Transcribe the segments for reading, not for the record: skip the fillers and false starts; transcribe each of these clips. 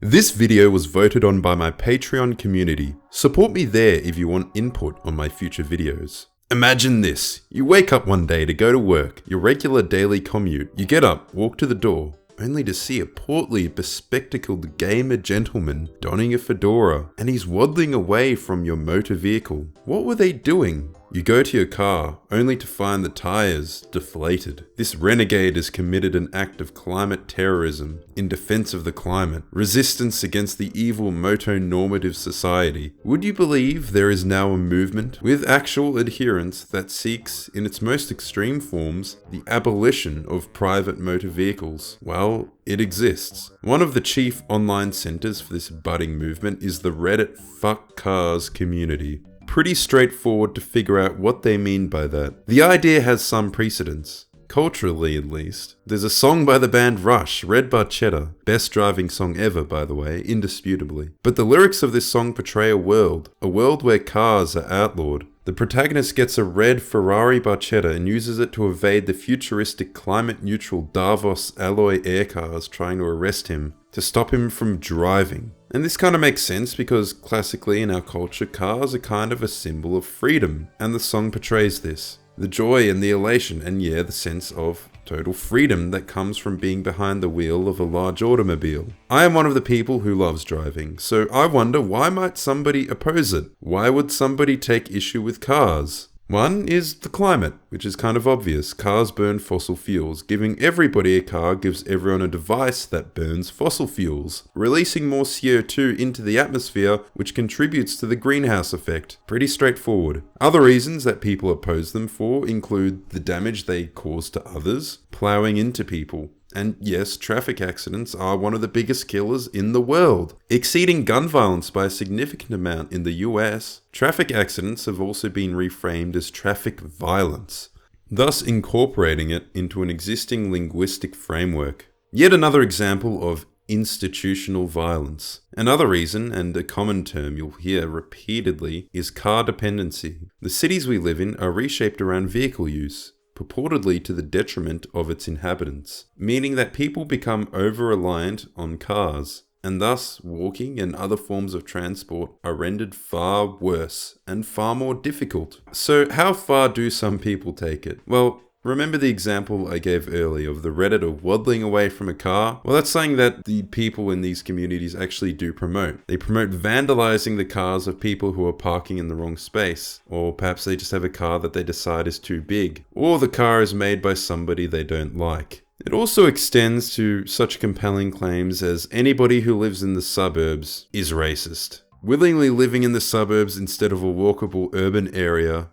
This video was voted on by my Patreon community. Support me there if you want input on my future videos. Imagine this. You wake up one day to go to work, your regular daily commute. You get up, walk to the door, only to see a portly, bespectacled gamer gentleman donning a fedora, and he's waddling away from your motor vehicle. What were they doing? You go to your car, only to find the tires deflated. This renegade has committed an act of climate terrorism in defense of the climate, resistance against the evil moto-normative society. Would you believe there is now a movement with actual adherents that seeks, in its most extreme forms, the abolition of private motor vehicles? Well, it exists. One of the chief online centers for this budding movement is the Reddit Fuck Cars community. Pretty straightforward to figure out what they mean by that. The idea has some precedence, culturally at least. There's a song by the band Rush, Red Barchetta, best driving song ever by the way, indisputably. But the lyrics of this song portray a world where cars are outlawed. The protagonist gets a red Ferrari Barchetta and uses it to evade the futuristic climate-neutral Davos alloy air cars trying to arrest him, to stop him from driving. And this kind of makes sense because classically in our culture, cars are kind of a symbol of freedom, and the song portrays this. The joy and the elation and the sense of total freedom that comes from being behind the wheel of a large automobile. I am one of the people who loves driving, so I wonder why might somebody oppose it? Why would somebody take issue with cars? One is the climate, which is kind of obvious. Cars burn fossil fuels. Giving everybody a car gives everyone a device that burns fossil fuels, releasing more CO2 into the atmosphere, which contributes to the greenhouse effect. Pretty straightforward. Other reasons that people oppose them for include the damage they cause to others, plowing into people. And yes, traffic accidents are one of the biggest killers in the world, exceeding gun violence by a significant amount in the US. Traffic accidents have also been reframed as traffic violence, thus incorporating it into an existing linguistic framework. Yet another example of institutional violence. Another reason, and a common term you'll hear repeatedly, is car dependency. The cities we live in are reshaped around vehicle use, purportedly to the detriment of its inhabitants, meaning that people become over-reliant on cars, and thus walking and other forms of transport are rendered far worse and far more difficult. So how far do some people take it? Well, remember the example I gave earlier of the Redditor waddling away from a car? Well, that's something that the people in these communities actually do promote. They promote vandalizing the cars of people who are parking in the wrong space. Or perhaps they just have a car that they decide is too big. Or the car is made by somebody they don't like. It also extends to such compelling claims as anybody who lives in the suburbs is racist. Willingly living in the suburbs instead of a walkable urban area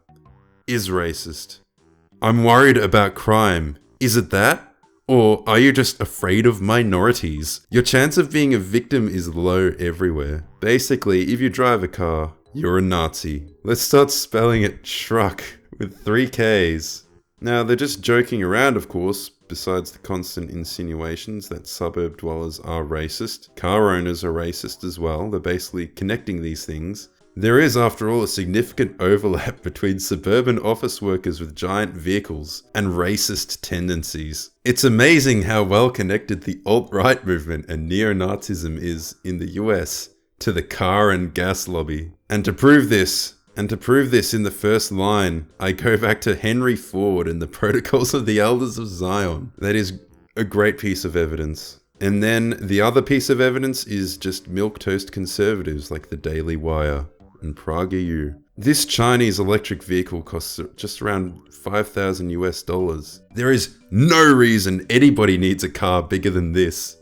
is racist. I'm worried about crime. Is it that? Or are you just afraid of minorities? Your chance of being a victim is low everywhere. Basically, if you drive a car, you're a Nazi. Let's start spelling it truck with 3 Ks. Now, they're just joking around, of course, besides the constant insinuations that suburb dwellers are racist. Car owners are racist as well. They're basically connecting these things. There is, after all, a significant overlap between suburban office workers with giant vehicles and racist tendencies. It's amazing how well connected the alt-right movement and neo-Nazism is in the US to the car and gas lobby. And to prove this in the first line, I go back to Henry Ford and the Protocols of the Elders of Zion. That is a great piece of evidence. And then the other piece of evidence is just milquetoast conservatives like the Daily Wire and PragerU. This Chinese electric vehicle costs just around $5,000 US. There is no reason anybody needs a car bigger than this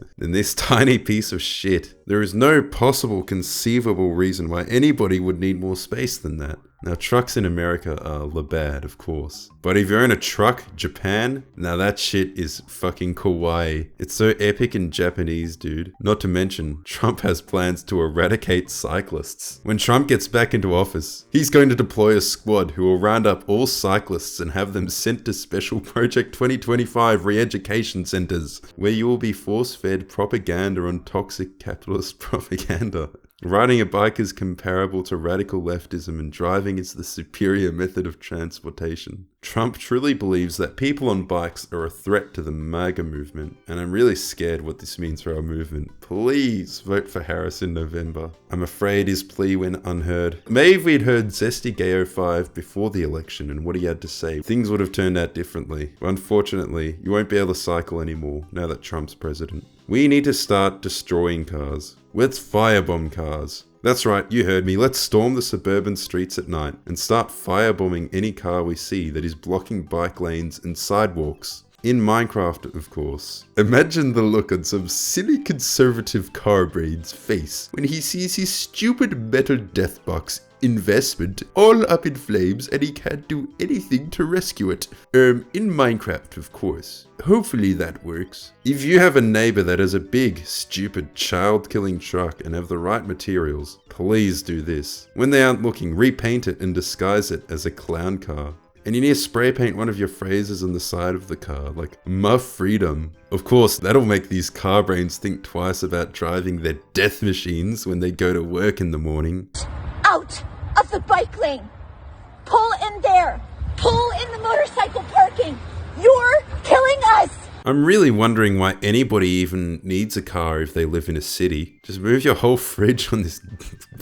tiny piece of shit. There is no possible conceivable reason why anybody would need more space than that. Now, trucks in America are bad, of course. But if you own a truck, Japan, now that shit is fucking kawaii. It's so epic and Japanese, dude. Not to mention, Trump has plans to eradicate cyclists. When Trump gets back into office, he's going to deploy a squad who will round up all cyclists and have them sent to special Project 2025 re-education centers, where you will be force-fed propaganda on toxic capitalist propaganda. Riding a bike is comparable to radical leftism and driving is the superior method of transportation. Trump truly believes that people on bikes are a threat to the MAGA movement, and I'm really scared what this means for our movement. Please vote for Harris in November. I'm afraid his plea went unheard. Maybe if we'd heard Zesty Gayo 5 before the election and what he had to say, things would have turned out differently. But unfortunately, you won't be able to cycle anymore now that Trump's president. We need to start destroying cars. Let's firebomb cars. That's right, you heard me. Let's storm the suburban streets at night and start firebombing any car we see that is blocking bike lanes and sidewalks. In Minecraft, of course. Imagine the look on some silly conservative car brain's face when he sees his stupid metal death box investment all up in flames and he can't do anything to rescue it. In Minecraft, of course. Hopefully that works. If you have a neighbor that has a big, stupid, child-killing truck and have the right materials, please do this. When they aren't looking, repaint it and disguise it as a clown car. And you need to spray paint one of your phrases on the side of the car, like, "Muff freedom." Of course, that'll make these car brains think twice about driving their death machines when they go to work in the morning. Out of the bike lane! Pull in there! Pull in the motorcycle parking! You're killing us! I'm really wondering why anybody even needs a car if they live in a city. Just move your whole fridge on this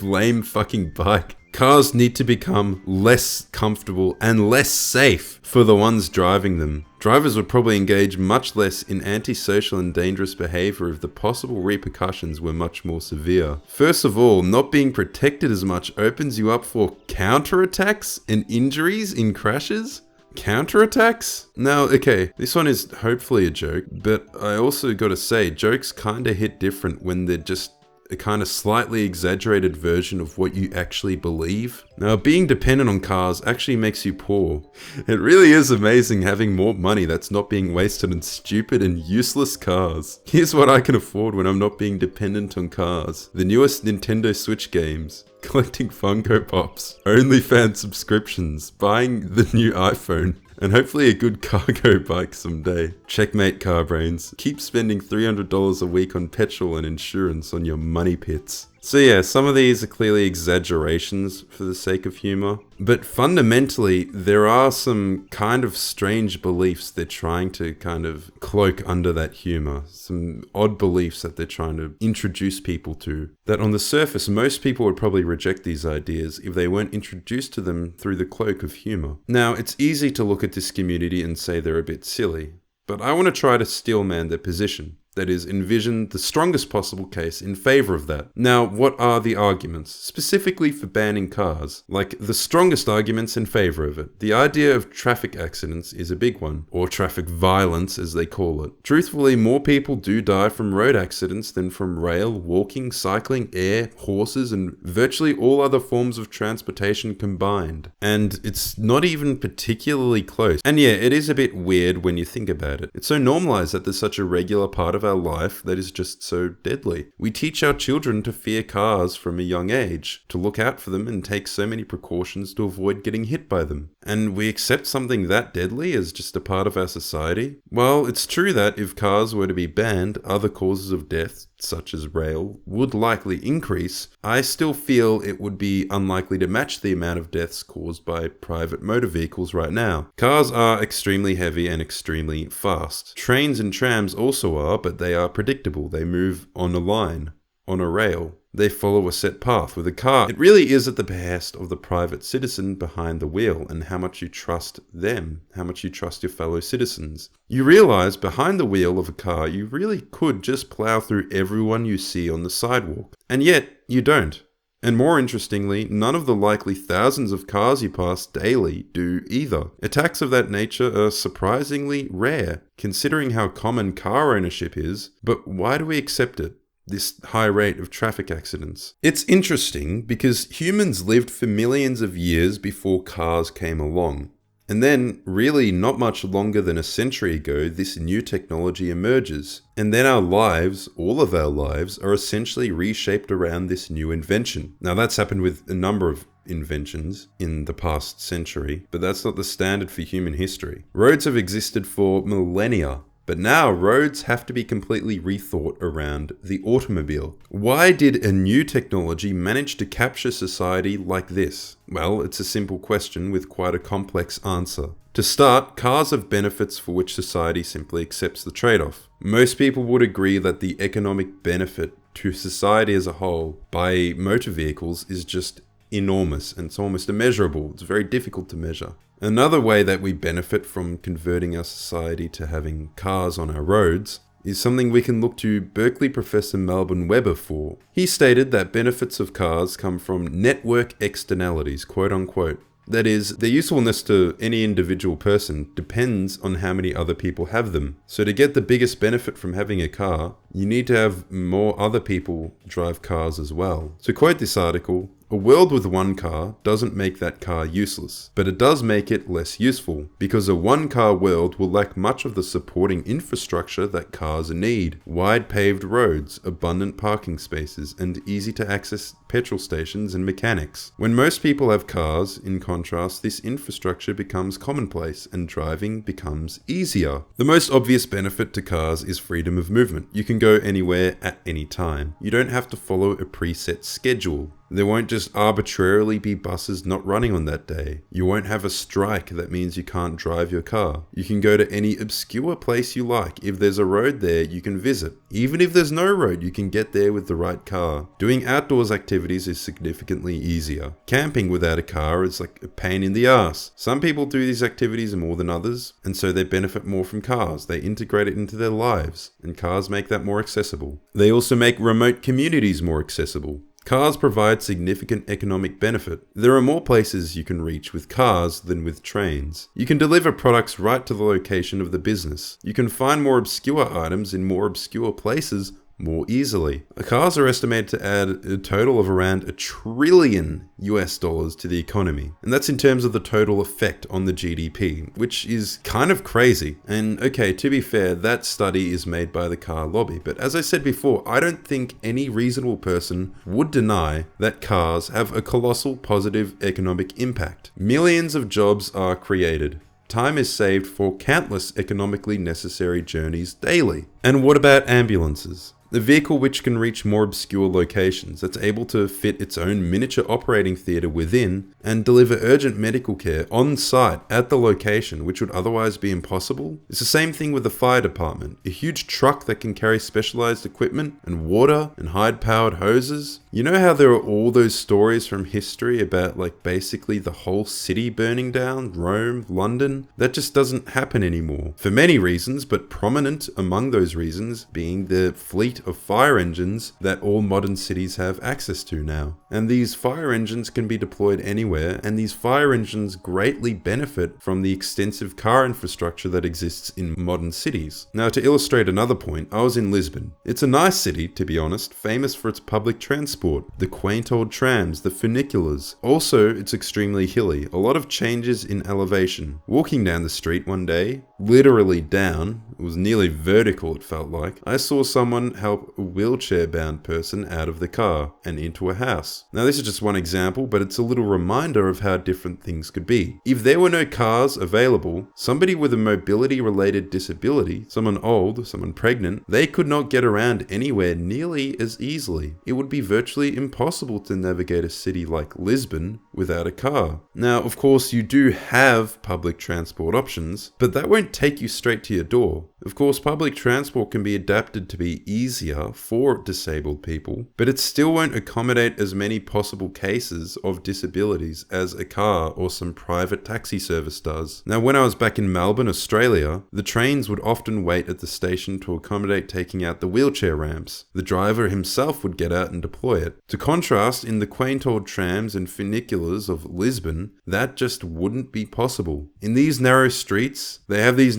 lame fucking bike. Cars need to become less comfortable and less safe for the ones driving them. Drivers would probably engage much less in antisocial and dangerous behavior if the possible repercussions were much more severe. First of all, not being protected as much opens you up for counterattacks and injuries in crashes. Counterattacks? Now, okay, this one is hopefully a joke, but I also gotta say, jokes kinda hit different when they're just a kind of slightly exaggerated version of what you actually believe. Now, being dependent on cars actually makes you poor. It really is amazing having more money that's not being wasted on stupid and useless cars. Here's what I can afford when I'm not being dependent on cars. The newest Nintendo Switch games, collecting Funko Pops, OnlyFans subscriptions, buying the new iPhone, and hopefully a good cargo bike someday. Checkmate, car brains. Keep spending $300 a week on petrol and insurance on your money pits. So yeah, some of these are clearly exaggerations for the sake of humor, but fundamentally there are some kind of strange beliefs they're trying to kind of cloak under that humor. Some odd beliefs that they're trying to introduce people to, that on the surface most people would probably reject these ideas if they weren't introduced to them through the cloak of humor. Now, it's easy to look at this community and say they're a bit silly, but I want to try to steelman their position. That is, envision the strongest possible case in favor of that. Now, what are the arguments, specifically for banning cars? Like, the strongest arguments in favor of it. The idea of traffic accidents is a big one, or traffic violence as they call it. Truthfully, more people do die from road accidents than from rail, walking, cycling, air, horses, and virtually all other forms of transportation combined. And it's not even particularly close. And yeah, it is a bit weird when you think about it. It's so normalized that there's such a regular part of our life that is just so deadly. We teach our children to fear cars from a young age, to look out for them and take so many precautions to avoid getting hit by them. And we accept something that deadly as just a part of our society? Well, it's true that if cars were to be banned, other causes of death, such as rail, would likely increase. I still feel it would be unlikely to match the amount of deaths caused by private motor vehicles right now. Cars are extremely heavy and extremely fast. Trains and trams also are, but they are predictable. They move on a line, on a rail. They follow a set path. With a car, it really is at the behest of the private citizen behind the wheel and how much you trust them, how much you trust your fellow citizens. You realize behind the wheel of a car, you really could just plow through everyone you see on the sidewalk. And yet, you don't. And more interestingly, none of the likely thousands of cars you pass daily do either. Attacks of that nature are surprisingly rare, considering how common car ownership is, but why do we accept it? This high rate of traffic accidents. It's interesting because humans lived for millions of years before cars came along. And then, really not much longer than a century ago, this new technology emerges. And then our lives, all of our lives, are essentially reshaped around this new invention. Now that's happened with a number of inventions in the past century, but that's not the standard for human history. Roads have existed for millennia. But now roads have to be completely rethought around the automobile. Why did a new technology manage to capture society like this? Well, it's a simple question with quite a complex answer. To start, cars have benefits for which society simply accepts the trade-off. Most people would agree that the economic benefit to society as a whole by motor vehicles is just enormous, and it's almost immeasurable. It's very difficult to measure. Another way that we benefit from converting our society to having cars on our roads is something we can look to Berkeley professor Melbourne Webber for. He stated that benefits of cars come from network externalities, quote unquote. That is, their usefulness to any individual person depends on how many other people have them. So to get the biggest benefit from having a car, you need to have more other people drive cars as well. To quote this article, a world with one car doesn't make that car useless, but it does make it less useful, because a one-car world will lack much of the supporting infrastructure that cars need. Wide paved roads, abundant parking spaces, and easy-to-access petrol stations and mechanics. When most people have cars, in contrast, this infrastructure becomes commonplace and driving becomes easier. The most obvious benefit to cars is freedom of movement. You can go anywhere at any time. You don't have to follow a preset schedule. There won't just arbitrarily be buses not running on that day. You won't have a strike that means you can't drive your car. You can go to any obscure place you like. If there's a road there, you can visit. Even if there's no road, you can get there with the right car. Doing outdoors activities is significantly easier. Camping without a car is like a pain in the ass. Some people do these activities more than others, and so they benefit more from cars. They integrate it into their lives, and cars make that more accessible. They also make remote communities more accessible. Cars provide significant economic benefit. There are more places you can reach with cars than with trains. You can deliver products right to the location of the business. You can find more obscure items in more obscure places more easily. Cars are estimated to add a total of around $1 trillion to the economy. And that's in terms of the total effect on the GDP, which is kind of crazy. And okay, to be fair, that study is made by the car lobby. But as I said before, I don't think any reasonable person would deny that cars have a colossal positive economic impact. Millions of jobs are created. Time is saved for countless economically necessary journeys daily. And what about ambulances? The vehicle which can reach more obscure locations, that's able to fit its own miniature operating theatre within and deliver urgent medical care on site at the location, which would otherwise be impossible. It's the same thing with the fire department. A huge truck that can carry specialized equipment and water and high-powered hoses. You know how there are all those stories from history about like basically the whole city burning down, Rome, London? That just doesn't happen anymore. For many reasons, but prominent among those reasons being the fleet of fire engines that all modern cities have access to now. And these fire engines can be deployed anywhere, and these fire engines greatly benefit from the extensive car infrastructure that exists in modern cities. Now, to illustrate another point, I was in Lisbon. It's a nice city, to be honest, famous for its public transport, the quaint old trams, the funiculars. Also, it's extremely hilly, a lot of changes in elevation. Walking down the street one day, literally down, it was nearly vertical it felt like, I saw someone help a wheelchair-bound person out of the car and into a house. Now this is just one example, but it's a little reminder of how different things could be. If there were no cars available, somebody with a mobility-related disability, someone old, someone pregnant, they could not get around anywhere nearly as easily. It would be virtually impossible to navigate a city like Lisbon without a car. Now, of course, you do have public transport options, but that won't take you straight to your door. Of course, public transport can be adapted to be easier for disabled people, but it still won't accommodate as many possible cases of disabilities as a car or some private taxi service does. Now, when I was back in Melbourne, Australia, the trains would often wait at the station to accommodate taking out the wheelchair ramps. The driver himself would get out and deploy it. To contrast, in the quaint old trams and funiculars of Lisbon, that just wouldn't be possible. In these narrow streets, they have these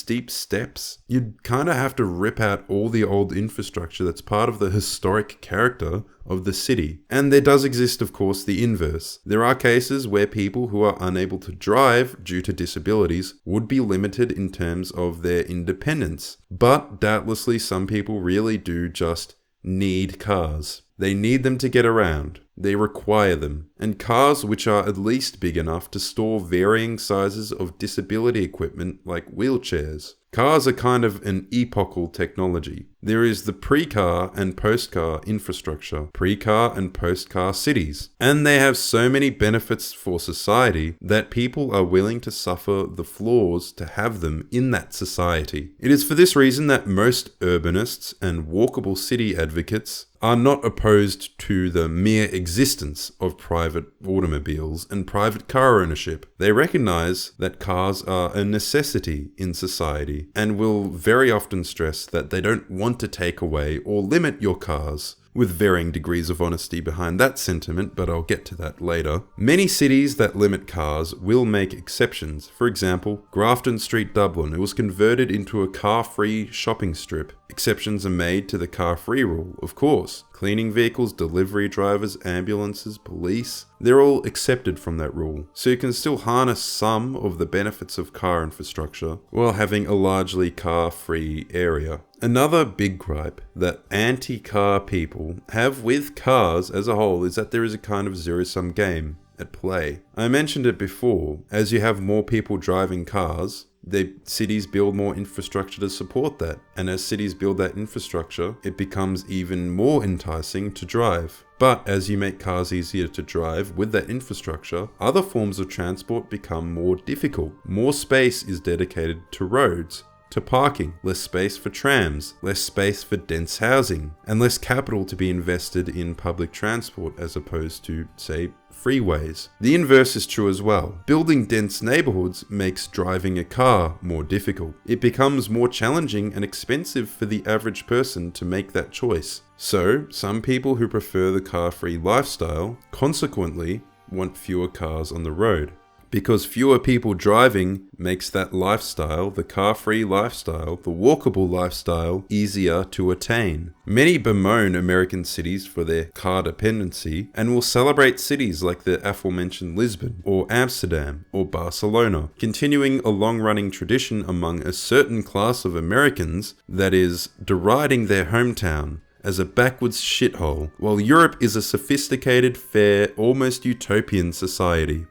steep steps. You'd kind of have to rip out all the old infrastructure that's part of the historic character of the city. And there does exist, of course, the inverse. There are cases where people who are unable to drive due to disabilities would be limited in terms of their independence. But doubtlessly some people really do just need cars. They need them to get around. They require them. And cars which are at least big enough to store varying sizes of disability equipment like wheelchairs. Cars are kind of an epochal technology. There is the pre-car and post-car infrastructure, pre-car and post-car cities. And they have so many benefits for society that people are willing to suffer the flaws to have them in that society. It is for this reason that most urbanists and walkable city advocates are not opposed to the mere existence of private automobiles and private car ownership. They recognize that cars are a necessity in society and will very often stress that they don't want to take away or limit your cars, with varying degrees of honesty behind that sentiment, but I'll get to that later. Many cities that limit cars will make exceptions. For example, Grafton Street, Dublin, it was converted into a car-free shopping strip. Exceptions are made to the car-free rule, of course. Cleaning vehicles, delivery drivers, ambulances, police, they're all accepted from that rule. So you can still harness some of the benefits of car infrastructure while having a largely car-free area. Another big gripe that anti-car people have with cars as a whole is that there is a kind of zero-sum game at play. I mentioned it before, as you have more people driving cars, the cities build more infrastructure to support that. And as cities build that infrastructure, it becomes even more enticing to drive. But as you make cars easier to drive with that infrastructure, other forms of transport become more difficult. More space is dedicated to roads, to parking, less space for trams, less space for dense housing, and less capital to be invested in public transport as opposed to, say, freeways. The inverse is true as well. Building dense neighborhoods makes driving a car more difficult. It becomes more challenging and expensive for the average person to make that choice. So, some people who prefer the car-free lifestyle consequently want fewer cars on the road. Because fewer people driving makes that lifestyle, the car-free lifestyle, the walkable lifestyle, easier to attain. Many bemoan American cities for their car dependency and will celebrate cities like the aforementioned Lisbon or Amsterdam or Barcelona, continuing a long-running tradition among a certain class of Americans that is deriding their hometown as a backwards shithole, while Europe is a sophisticated, fair, almost utopian society.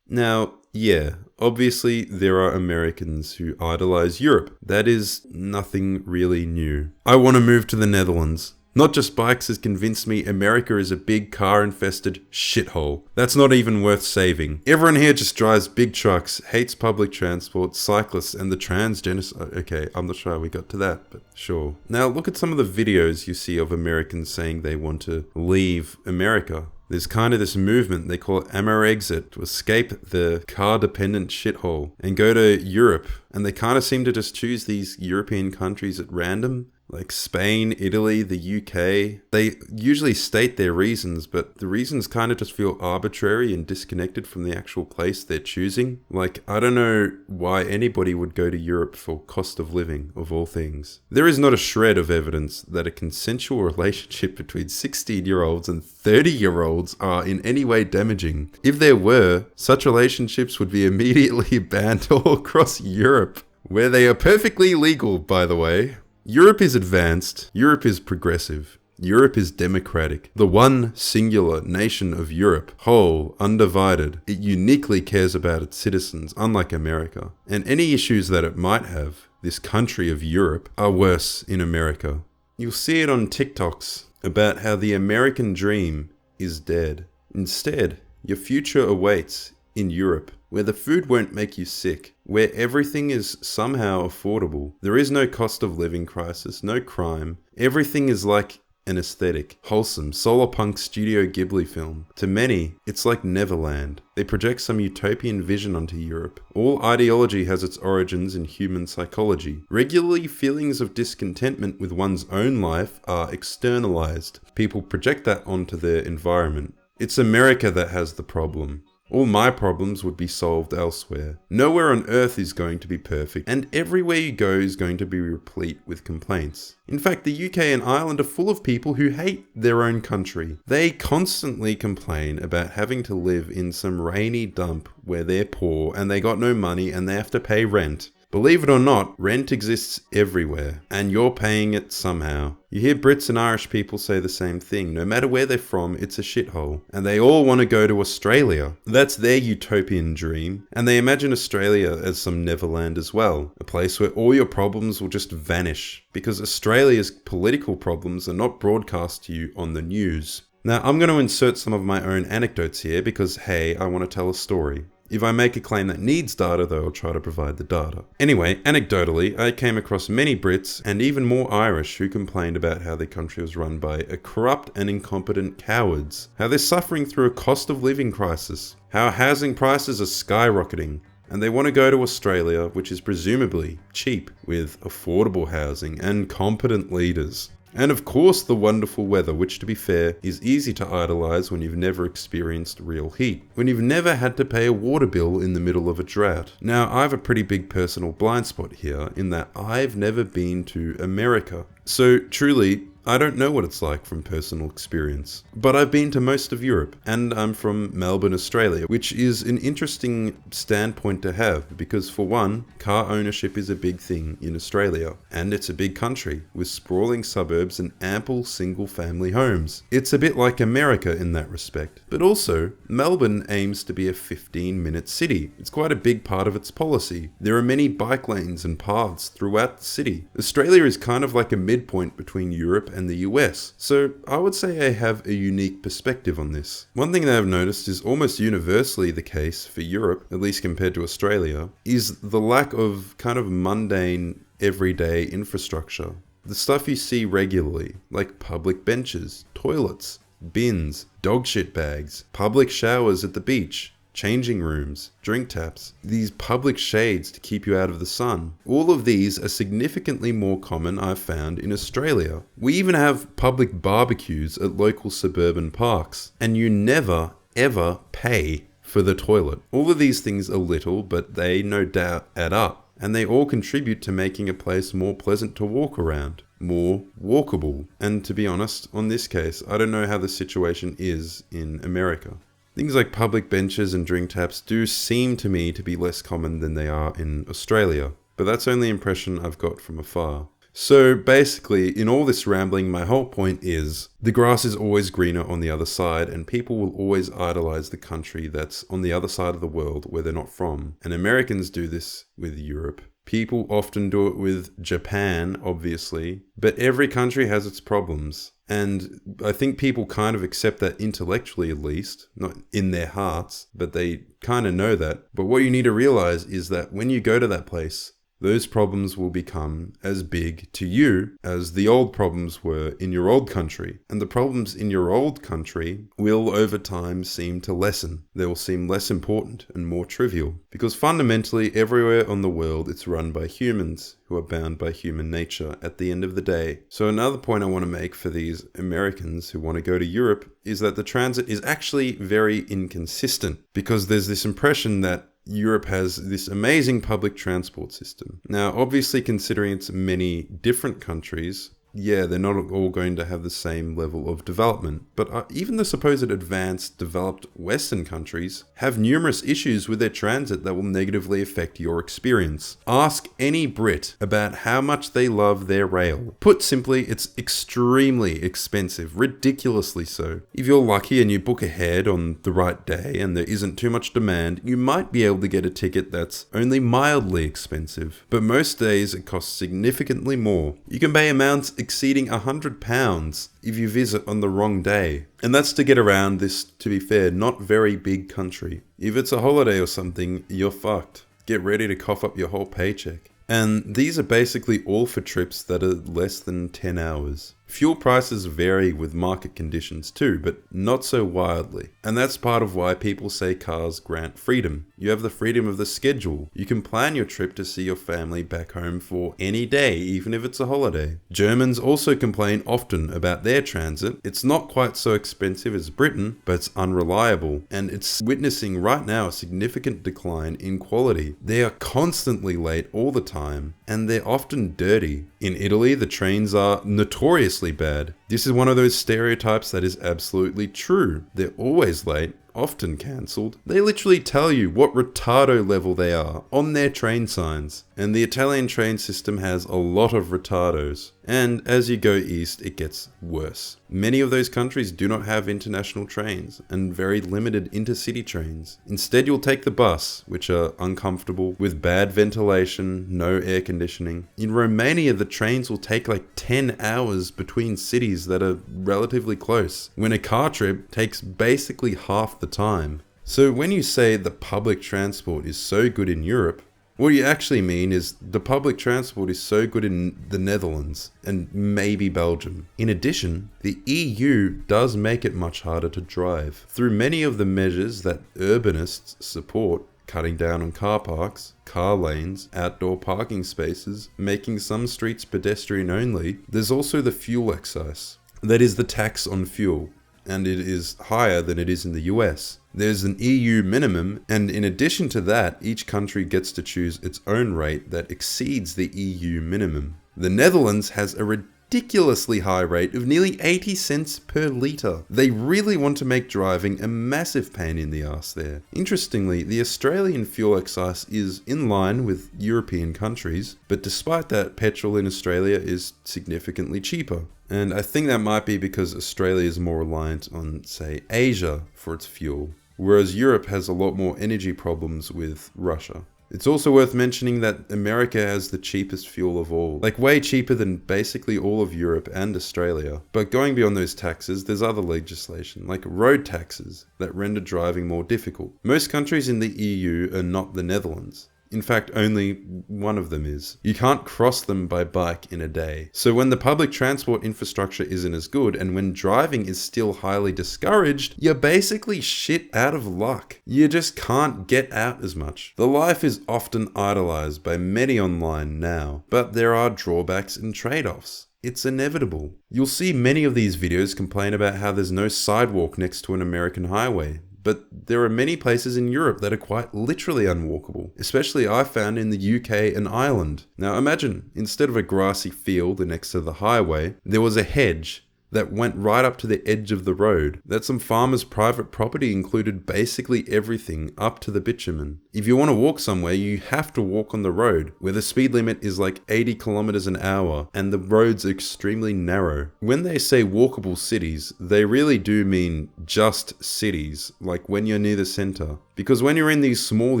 Now, yeah, obviously there are Americans who idolize Europe. That is nothing really new. I want to move to the Netherlands. Not Just Bikes has convinced me America is a big car-infested shithole. That's not even worth saving. Everyone here just drives big trucks, hates public transport, cyclists, and the transgender... Okay, I'm not sure how we got to that, but sure. Now look at some of the videos you see of Americans saying they want to leave America. There's kind of this movement, they call it Amerexit, to escape the car-dependent shithole and go to Europe. And they kind of seem to just choose these European countries at random, like Spain, Italy, the UK. They usually state their reasons, but the reasons kind of just feel arbitrary and disconnected from the actual place they're choosing. Like, I don't know why anybody would go to Europe for cost of living, of all things. There is not a shred of evidence that a consensual relationship between 16-year-olds and 30-year-olds are in any way damaging. If there were, such relationships would be immediately banned all across Europe, where they are perfectly legal, by the way. Europe is advanced, Europe is progressive, Europe is democratic. The one singular nation of Europe, whole, undivided, it uniquely cares about its citizens, unlike America. And any issues that it might have, this country of Europe, are worse in America. You'll see it on TikToks about how the American dream is dead. Instead, your future awaits in Europe, where the food won't make you sick, where everything is somehow affordable. There is no cost of living crisis, no crime. Everything is like an aesthetic, wholesome, solar punk Studio Ghibli film. To many, it's like Neverland. They project some utopian vision onto Europe. All ideology has its origins in human psychology. Regularly, feelings of discontentment with one's own life are externalized. People project that onto their environment. It's America that has the problem. All my problems would be solved elsewhere. Nowhere on earth is going to be perfect, and everywhere you go is going to be replete with complaints. In fact, the UK and Ireland are full of people who hate their own country. They constantly complain about having to live in some rainy dump where they're poor and they got no money and they have to pay rent. Believe it or not, rent exists everywhere, and you're paying it somehow. You hear Brits and Irish people say the same thing. No matter where they're from, it's a shithole. And they all want to go to Australia. That's their utopian dream. And they imagine Australia as some Neverland as well. A place where all your problems will just vanish. Because Australia's political problems are not broadcast to you on the news. Now, I'm going to insert some of my own anecdotes here because, hey, I want to tell a story. If I make a claim that needs data, though, I'll try to provide the data. Anyway, anecdotally, I came across many Brits and even more Irish who complained about how their country was run by a corrupt and incompetent cowards, how they're suffering through a cost of living crisis, how housing prices are skyrocketing, and they want to go to Australia, which is presumably cheap, with affordable housing and competent leaders. And of course the wonderful weather, which to be fair, is easy to idolize when you've never experienced real heat, when you've never had to pay a water bill in the middle of a drought. Now, I have a pretty big personal blind spot here in that I've never been to America. So truly, I don't know what it's like from personal experience, but I've been to most of Europe, and I'm from Melbourne, Australia, which is an interesting standpoint to have because, for one, car ownership is a big thing in Australia, and it's a big country with sprawling suburbs and ample single-family homes. It's a bit like America in that respect, but also, Melbourne aims to be a 15-minute city. It's quite a big part of its policy. There are many bike lanes and paths throughout the city. Australia is kind of like a midpoint between Europe and the US, so I would say I have a unique perspective on this. One thing that I've noticed is almost universally the case for Europe, at least compared to Australia, is the lack of kind of mundane, everyday infrastructure. The stuff you see regularly, like public benches, toilets, bins, dog shit bags, public showers at the beach, changing rooms, drink taps, these public shades to keep you out of the sun. All of these are significantly more common, I've found, in Australia. We even have public barbecues at local suburban parks, and you never, ever pay for the toilet. All of these things are little, but they no doubt add up, and they all contribute to making a place more pleasant to walk around, more walkable. And to be honest, on this case, I don't know how the situation is in America. Things like public benches and drink taps do seem to me to be less common than they are in Australia, but that's only the impression I've got from afar. So basically, in all this rambling, my whole point is the grass is always greener on the other side, and people will always idolize the country that's on the other side of the world where they're not from. And Americans do this with Europe. People often do it with Japan, obviously, but every country has its problems. And I think people kind of accept that intellectually at least, not in their hearts, but they kind of know that. But what you need to realize is that when you go to that place, those problems will become as big to you as the old problems were in your old country. And the problems in your old country will over time seem to lessen. They will seem less important and more trivial. Because fundamentally, everywhere on the world, it's run by humans who are bound by human nature at the end of the day. So another point I want to make for these Americans who want to go to Europe is that the transit is actually very inconsistent. Because there's this impression that Europe has this amazing public transport system. Now, obviously, considering it's many different countries, yeah, they're not all going to have the same level of development. But even the supposed advanced, developed Western countries have numerous issues with their transit that will negatively affect your experience. Ask any Brit about how much they love their rail. Put simply, it's extremely expensive, ridiculously so. If you're lucky and you book ahead on the right day and there isn't too much demand, you might be able to get a ticket that's only mildly expensive. But most days it costs significantly more. You can pay amounts exceeding £100 if you visit on the wrong day. And that's to get around this, to be fair, not very big country. If it's a holiday or something, you're fucked. Get ready to cough up your whole paycheck. And these are basically all for trips that are less than 10 hours. Fuel prices vary with market conditions too, but not so wildly. And that's part of why people say cars grant freedom. You have the freedom of the schedule. You can plan your trip to see your family back home for any day, even if it's a holiday. Germans also complain often about their transit. It's not quite so expensive as Britain, but it's unreliable. And it's witnessing right now a significant decline in quality. They are constantly late all the time, and they're often dirty. In Italy, the trains are notoriously bad. This is one of those stereotypes that is absolutely true. They're always late, often cancelled. They literally tell you what retardo level they are on their train signs. And the Italian train system has a lot of retardos. And as you go east, it gets worse. Many of those countries do not have international trains and very limited intercity trains. Instead, you'll take the bus, which are uncomfortable, with bad ventilation, no air conditioning. In Romania, the trains will take like 10 hours between cities that are relatively close, when a car trip takes basically half the time. So when you say the public transport is so good in Europe, what you actually mean is the public transport is so good in the Netherlands and maybe Belgium. In addition, the EU does make it much harder to drive. Through many of the measures that urbanists support, cutting down on car parks, car lanes, outdoor parking spaces, making some streets pedestrian only, there's also the fuel excise. That is the tax on fuel, and it is higher than it is in the US. There's an EU minimum, and in addition to that, each country gets to choose its own rate that exceeds the EU minimum. The Netherlands has a ridiculously high rate of nearly 80 cents per litre. They really want to make driving a massive pain in the ass there. Interestingly, the Australian fuel excise is in line with European countries, but despite that, petrol in Australia is significantly cheaper. And I think that might be because Australia is more reliant on, say, Asia for its fuel, whereas Europe has a lot more energy problems with Russia. It's also worth mentioning that America has the cheapest fuel of all, like way cheaper than basically all of Europe and Australia. But going beyond those taxes, there's other legislation, like road taxes, that render driving more difficult. Most countries in the EU are not the Netherlands. In fact, only one of them is. You can't cross them by bike in a day. So when the public transport infrastructure isn't as good, and when driving is still highly discouraged, you're basically shit out of luck. You just can't get out as much. The life is often idolized by many online now, but there are drawbacks and trade-offs. It's inevitable. You'll see many of these videos complain about how there's no sidewalk next to an American highway. But there are many places in Europe that are quite literally unwalkable, especially I found in the UK and Ireland. Now imagine, instead of a grassy field next to the highway, there was a hedge that went right up to the edge of the road. That some farmers' private property included basically everything up to the bitumen. If you want to walk somewhere, you have to walk on the road, where the speed limit is like 80 kilometers an hour and the roads are extremely narrow. When they say walkable cities, they really do mean just cities, like when you're near the center. Because when you're in these small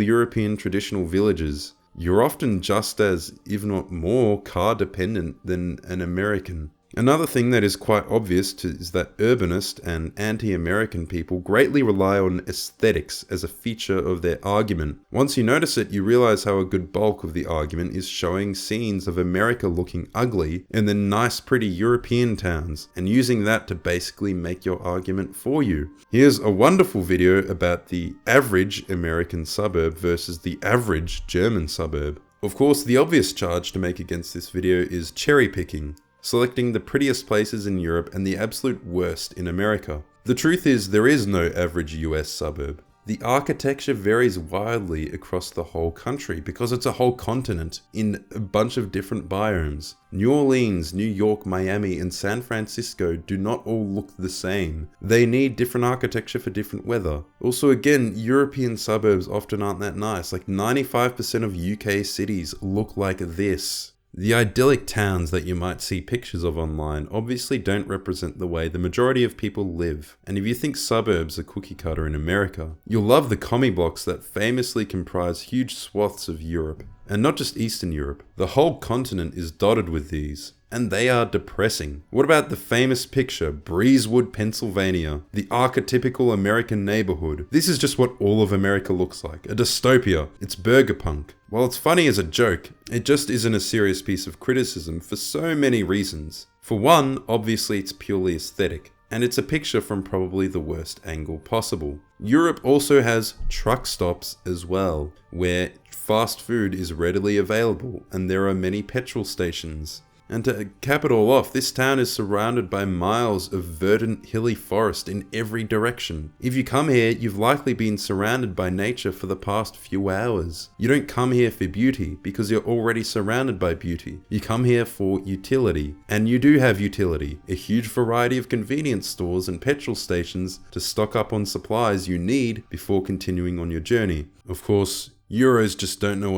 European traditional villages, you're often just as, if not more, car dependent than an American. Another thing that is quite obvious is that urbanist and anti-American people greatly rely on aesthetics as a feature of their argument. Once you notice it, you realize how a good bulk of the argument is showing scenes of America looking ugly and then nice pretty European towns, and using that to basically make your argument for you. Here's a wonderful video about the average American suburb versus the average German suburb. Of course, the obvious charge to make against this video is cherry picking, selecting the prettiest places in Europe and the absolute worst in America. The truth is, there is no average US suburb. The architecture varies wildly across the whole country because it's a whole continent in a bunch of different biomes. New Orleans, New York, Miami, and San Francisco do not all look the same. They need different architecture for different weather. Also, again, European suburbs often aren't that nice. Like 95% of UK cities look like this. The idyllic towns that you might see pictures of online obviously don't represent the way the majority of people live. And if you think suburbs are cookie cutter in America, you'll love the commie blocks that famously comprise huge swaths of Europe. And not just Eastern Europe. The whole continent is dotted with these. And they are depressing. What about the famous picture, Breezewood, Pennsylvania, the archetypical American neighborhood? This is just what all of America looks like, a dystopia. It's burger punk. While it's funny as a joke, it just isn't a serious piece of criticism for so many reasons. For one, obviously it's purely aesthetic, and it's a picture from probably the worst angle possible. Europe also has truck stops as well, where fast food is readily available, and there are many petrol stations. And to cap it all off, this town is surrounded by miles of verdant, hilly forest in every direction. If you come here, you've likely been surrounded by nature for the past few hours. You don't come here for beauty, because you're already surrounded by beauty. You come here for utility. And you do have utility. A huge variety of convenience stores and petrol stations to stock up on supplies you need before continuing on your journey. Of course, Europors just don't know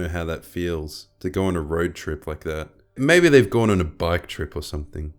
how that feels, to go on a road trip like that. Maybe they've gone on a bike trip or something.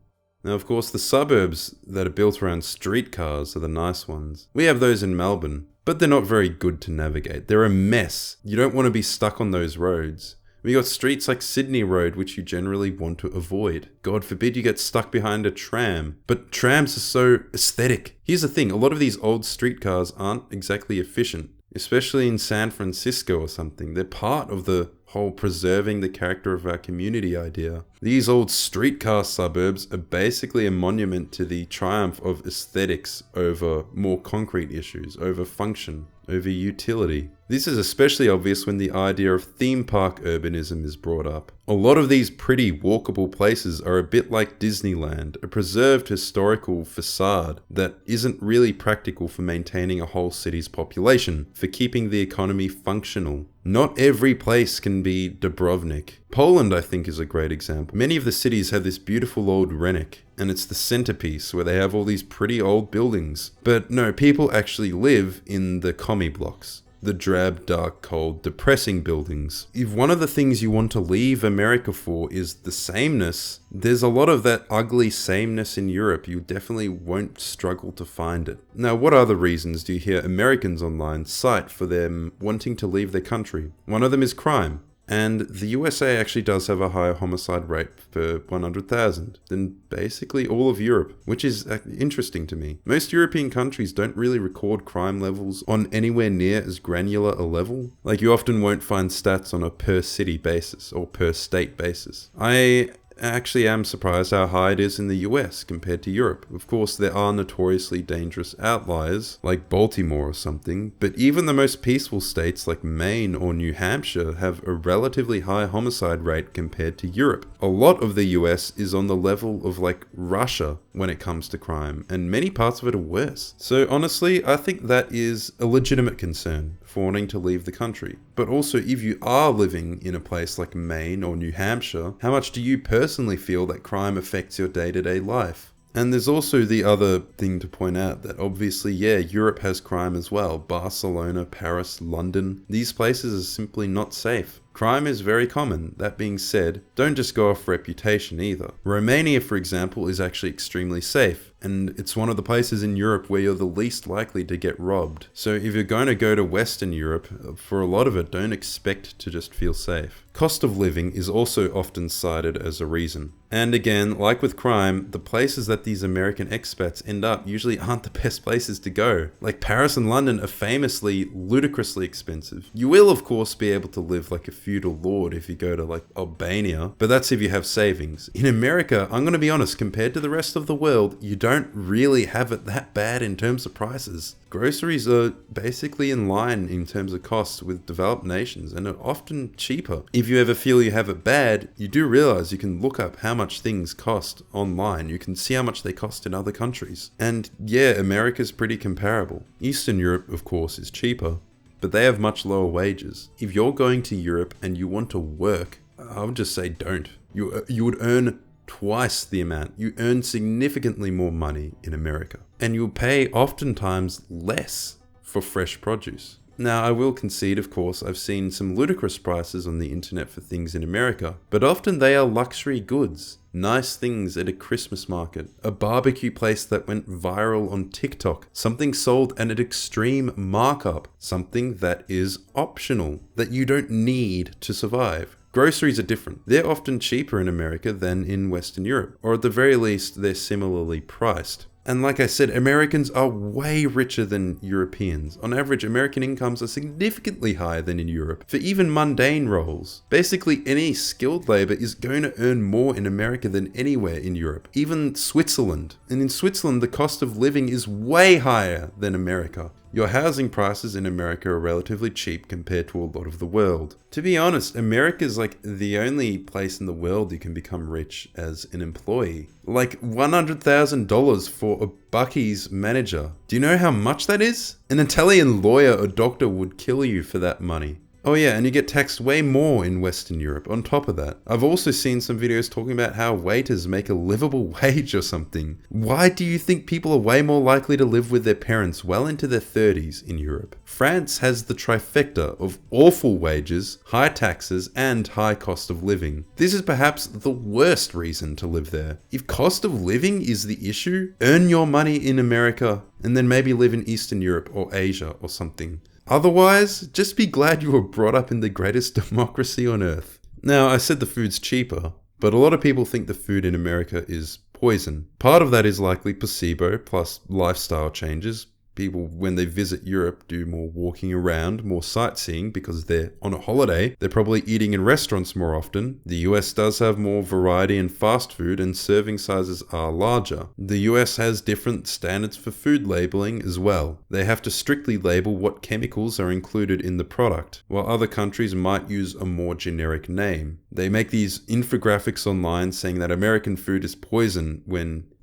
Now, of course, the suburbs that are built around streetcars are the nice ones. We have those in Melbourne, but they're not very good to navigate. They're a mess. You don't want to be stuck on those roads. We got streets like Sydney Road, which you generally want to avoid. God forbid you get stuck behind a tram. But trams are so aesthetic. Here's the thing, a lot of these old streetcars aren't exactly efficient, especially in San Francisco or something. They're part of the whole preserving the character of our community idea. These old streetcar suburbs are basically a monument to the triumph of aesthetics over more concrete issues, over function, over utility. This is especially obvious when the idea of theme park urbanism is brought up. A lot of these pretty walkable places are a bit like Disneyland, a preserved historical facade that isn't really practical for maintaining a whole city's population, for keeping the economy functional. Not every place can be Dubrovnik. Poland, I think, is a great example. Many of the cities have this beautiful old Rennik, and it's the centerpiece where they have all these pretty old buildings. But no, people actually live in the commie blocks. The drab, dark, cold, depressing buildings. If one of the things you want to leave America for is the sameness, there's a lot of that ugly sameness in Europe. You definitely won't struggle to find it. Now, what other reasons do you hear Americans online cite for them wanting to leave their country? One of them is crime. And the USA actually does have a higher homicide rate per 100,000 than basically all of Europe, which is interesting to me. Most European countries don't really record crime levels on anywhere near as granular a level. Like, you often won't find stats on a per city basis or per state basis. I actually am surprised how high it is in the US compared to Europe. Of course, there are notoriously dangerous outliers, like Baltimore or something, but even the most peaceful states like Maine or New Hampshire have a relatively high homicide rate compared to Europe. A lot of the US is on the level of like Russia when it comes to crime, and many parts of it are worse. So honestly, I think that is a legitimate concern for wanting to leave the country. But also, if you are living in a place like Maine or New Hampshire, how much do you personally feel that crime affects your day-to-day life? And there's also the other thing to point out that obviously, yeah, Europe has crime as well. Barcelona, Paris, London, these places are simply not safe. Crime is very common. That being said, don't just go off reputation either. Romania, for example, is actually extremely safe, and it's one of the places in Europe where you're the least likely to get robbed. So if you're going to go to Western Europe, for a lot of it, don't expect to just feel safe. Cost of living is also often cited as a reason. And again, like with crime, the places that these American expats end up usually aren't the best places to go. Like Paris and London are famously ludicrously expensive. You will, of course, be able to live like a feudal lord if you go to like Albania, but that's if you have savings. In America, I'm going to be honest, compared to the rest of the world, you don't really have it that bad in terms of prices. Groceries are basically in line in terms of costs with developed nations and are often cheaper. If you ever feel you have it bad, you do realize you can look up how much things cost online. You can see how much they cost in other countries. And yeah, America's pretty comparable. Eastern Europe, of course, is cheaper, but they have much lower wages. If you're going to Europe and you want to work, I would just say don't. You would earn twice the amount. You earn significantly more money in America, and you'll pay oftentimes less for fresh produce. Now, I will concede, of course, I've seen some ludicrous prices on the internet for things in America, but often they are luxury goods. Nice things at a Christmas market, a barbecue place that went viral on TikTok, something sold at an extreme markup, something that is optional, that you don't need to survive. Groceries are different. They're often cheaper in America than in Western Europe, or at the very least, they're similarly priced. And like I said, Americans are way richer than Europeans. On average, American incomes are significantly higher than in Europe for even mundane roles. Basically, any skilled labor is going to earn more in America than anywhere in Europe, even Switzerland. And in Switzerland, the cost of living is way higher than America. Your housing prices in America are relatively cheap compared to a lot of the world. To be honest, America's like the only place in the world you can become rich as an employee. Like $100,000 for a Buc-ee's manager. Do you know how much that is? An Italian lawyer or doctor would kill you for that money. Oh yeah, and you get taxed way more in Western Europe on top of that. I've also seen some videos talking about how waiters make a livable wage or something. Why do you think people are way more likely to live with their parents well into their 30s in Europe? France has the trifecta of awful wages, high taxes, and high cost of living. This is perhaps the worst reason to live there. If cost of living is the issue, earn your money in America and then maybe live in Eastern Europe or Asia or something. Otherwise, just be glad you were brought up in the greatest democracy on earth. Now, I said the food's cheaper, but a lot of people think the food in America is poison. Part of that is likely placebo plus lifestyle changes. People, when they visit Europe, do more walking around, more sightseeing because they're on a holiday. They're probably eating in restaurants more often. The US does have more variety in fast food and serving sizes are larger. The US has different standards for food labeling as well. They have to strictly label what chemicals are included in the product, while other countries might use a more generic name. They make these infographics online saying that American food is poison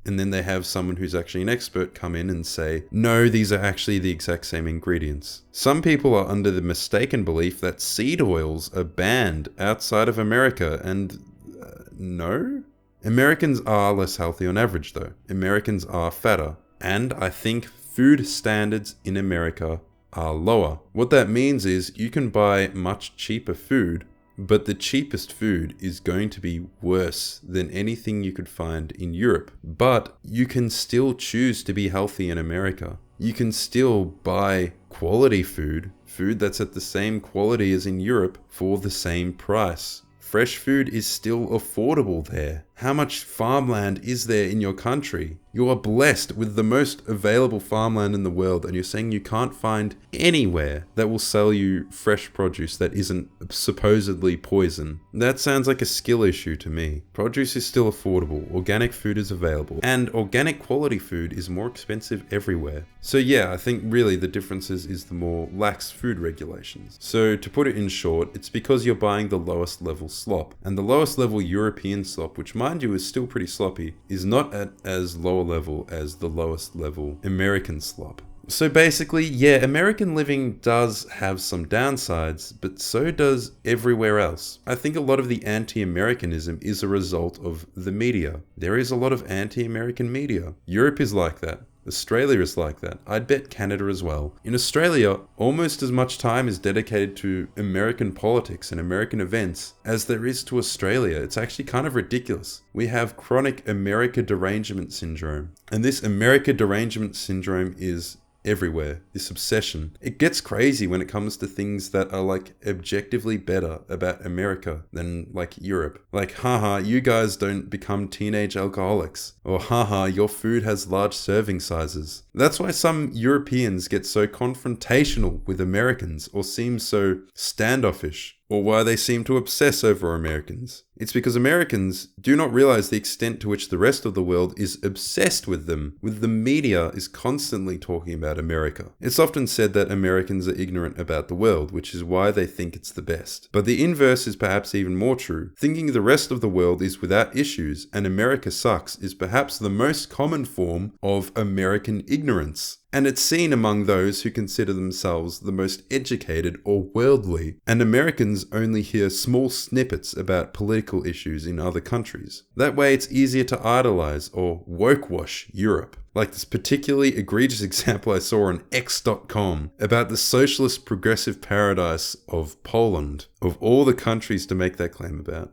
and then they have someone who's actually an expert come in and say, no, these are actually the exact same ingredients. Some people are under the mistaken belief that seed oils are banned outside of America, and no? Americans are less healthy on average though. Americans are fatter. And I think food standards in America are lower. What that means is you can buy much cheaper food, but the cheapest food is going to be worse than anything you could find in Europe. But you can still choose to be healthy in America. You can still buy quality food that's at the same quality as in Europe for the same price. Fresh food is still affordable there. How much farmland is there in your country? You are blessed with the most available farmland in the world, and you're saying you can't find anywhere that will sell you fresh produce that isn't supposedly poison. That sounds like a skill issue to me. Produce is still affordable, organic food is available, and organic quality food is more expensive everywhere. So yeah, I think really the difference is the more lax food regulations. So to put it in short, it's because you're buying the lowest level slop, and the lowest level European slop, which mind you is still pretty sloppy, is not at as low a level as the lowest level American slop. So basically, yeah, American living does have some downsides, but so does everywhere else. I think a lot of the anti-Americanism is a result of the media. There is a lot of anti-American media. Europe is like that. Australia is like that. I'd bet Canada as well. In Australia, almost as much time is dedicated to American politics and American events as there is to Australia. It's actually kind of ridiculous. We have chronic America derangement syndrome. And this America derangement syndrome is everywhere, this obsession. It gets crazy when it comes to things that are like objectively better about America than like Europe. Like, haha, you guys don't become teenage alcoholics. Or haha, your food has large serving sizes. That's why some Europeans get so confrontational with Americans or seem so standoffish, or why they seem to obsess over Americans. It's because Americans do not realize the extent to which the rest of the world is obsessed with them, with the media is constantly talking about America. It's often said that Americans are ignorant about the world, which is why they think it's the best. But the inverse is perhaps even more true. Thinking the rest of the world is without issues and America sucks is perhaps the most common form of American ignorance. And it's seen among those who consider themselves the most educated or worldly, and Americans only hear small snippets about political issues in other countries. That way it's easier to idolize or woke-wash Europe. Like this particularly egregious example I saw on X.com about the socialist progressive paradise of Poland, of all the countries to make that claim about.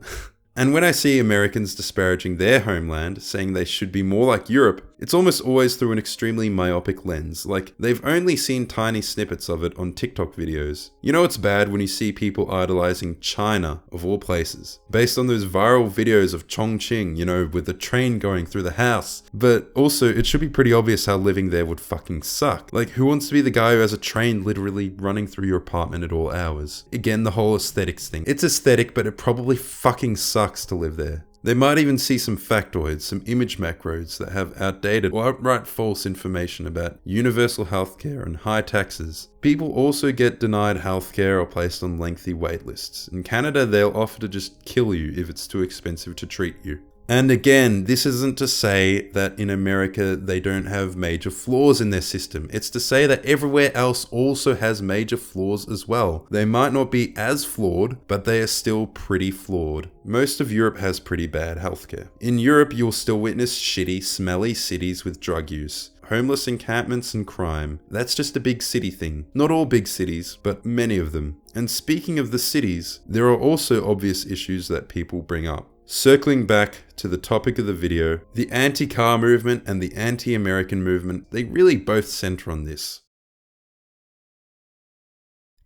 And when I see Americans disparaging their homeland, saying they should be more like Europe, it's almost always through an extremely myopic lens, like they've only seen tiny snippets of it on TikTok videos. You know it's bad when you see people idolizing China, of all places, based on those viral videos of Chongqing, you know, with the train going through the house. But also, it should be pretty obvious how living there would fucking suck. Like, who wants to be the guy who has a train literally running through your apartment at all hours? Again, the whole aesthetics thing. It's aesthetic, but it probably fucking sucks to live there. They might even see some factoids, some image macros that have outdated or outright false information about universal healthcare and high taxes. People also get denied healthcare or placed on lengthy wait lists. In Canada, they'll offer to just kill you if it's too expensive to treat you. And again, this isn't to say that in America they don't have major flaws in their system. It's to say that everywhere else also has major flaws as well. They might not be as flawed, but they are still pretty flawed. Most of Europe has pretty bad healthcare. In Europe, you'll still witness shitty, smelly cities with drug use, homeless encampments and crime. That's just a big city thing. Not all big cities, but many of them. And speaking of the cities, there are also obvious issues that people bring up. Circling back to the topic of the video, the anti-car movement and the anti-American movement, they really both center on this.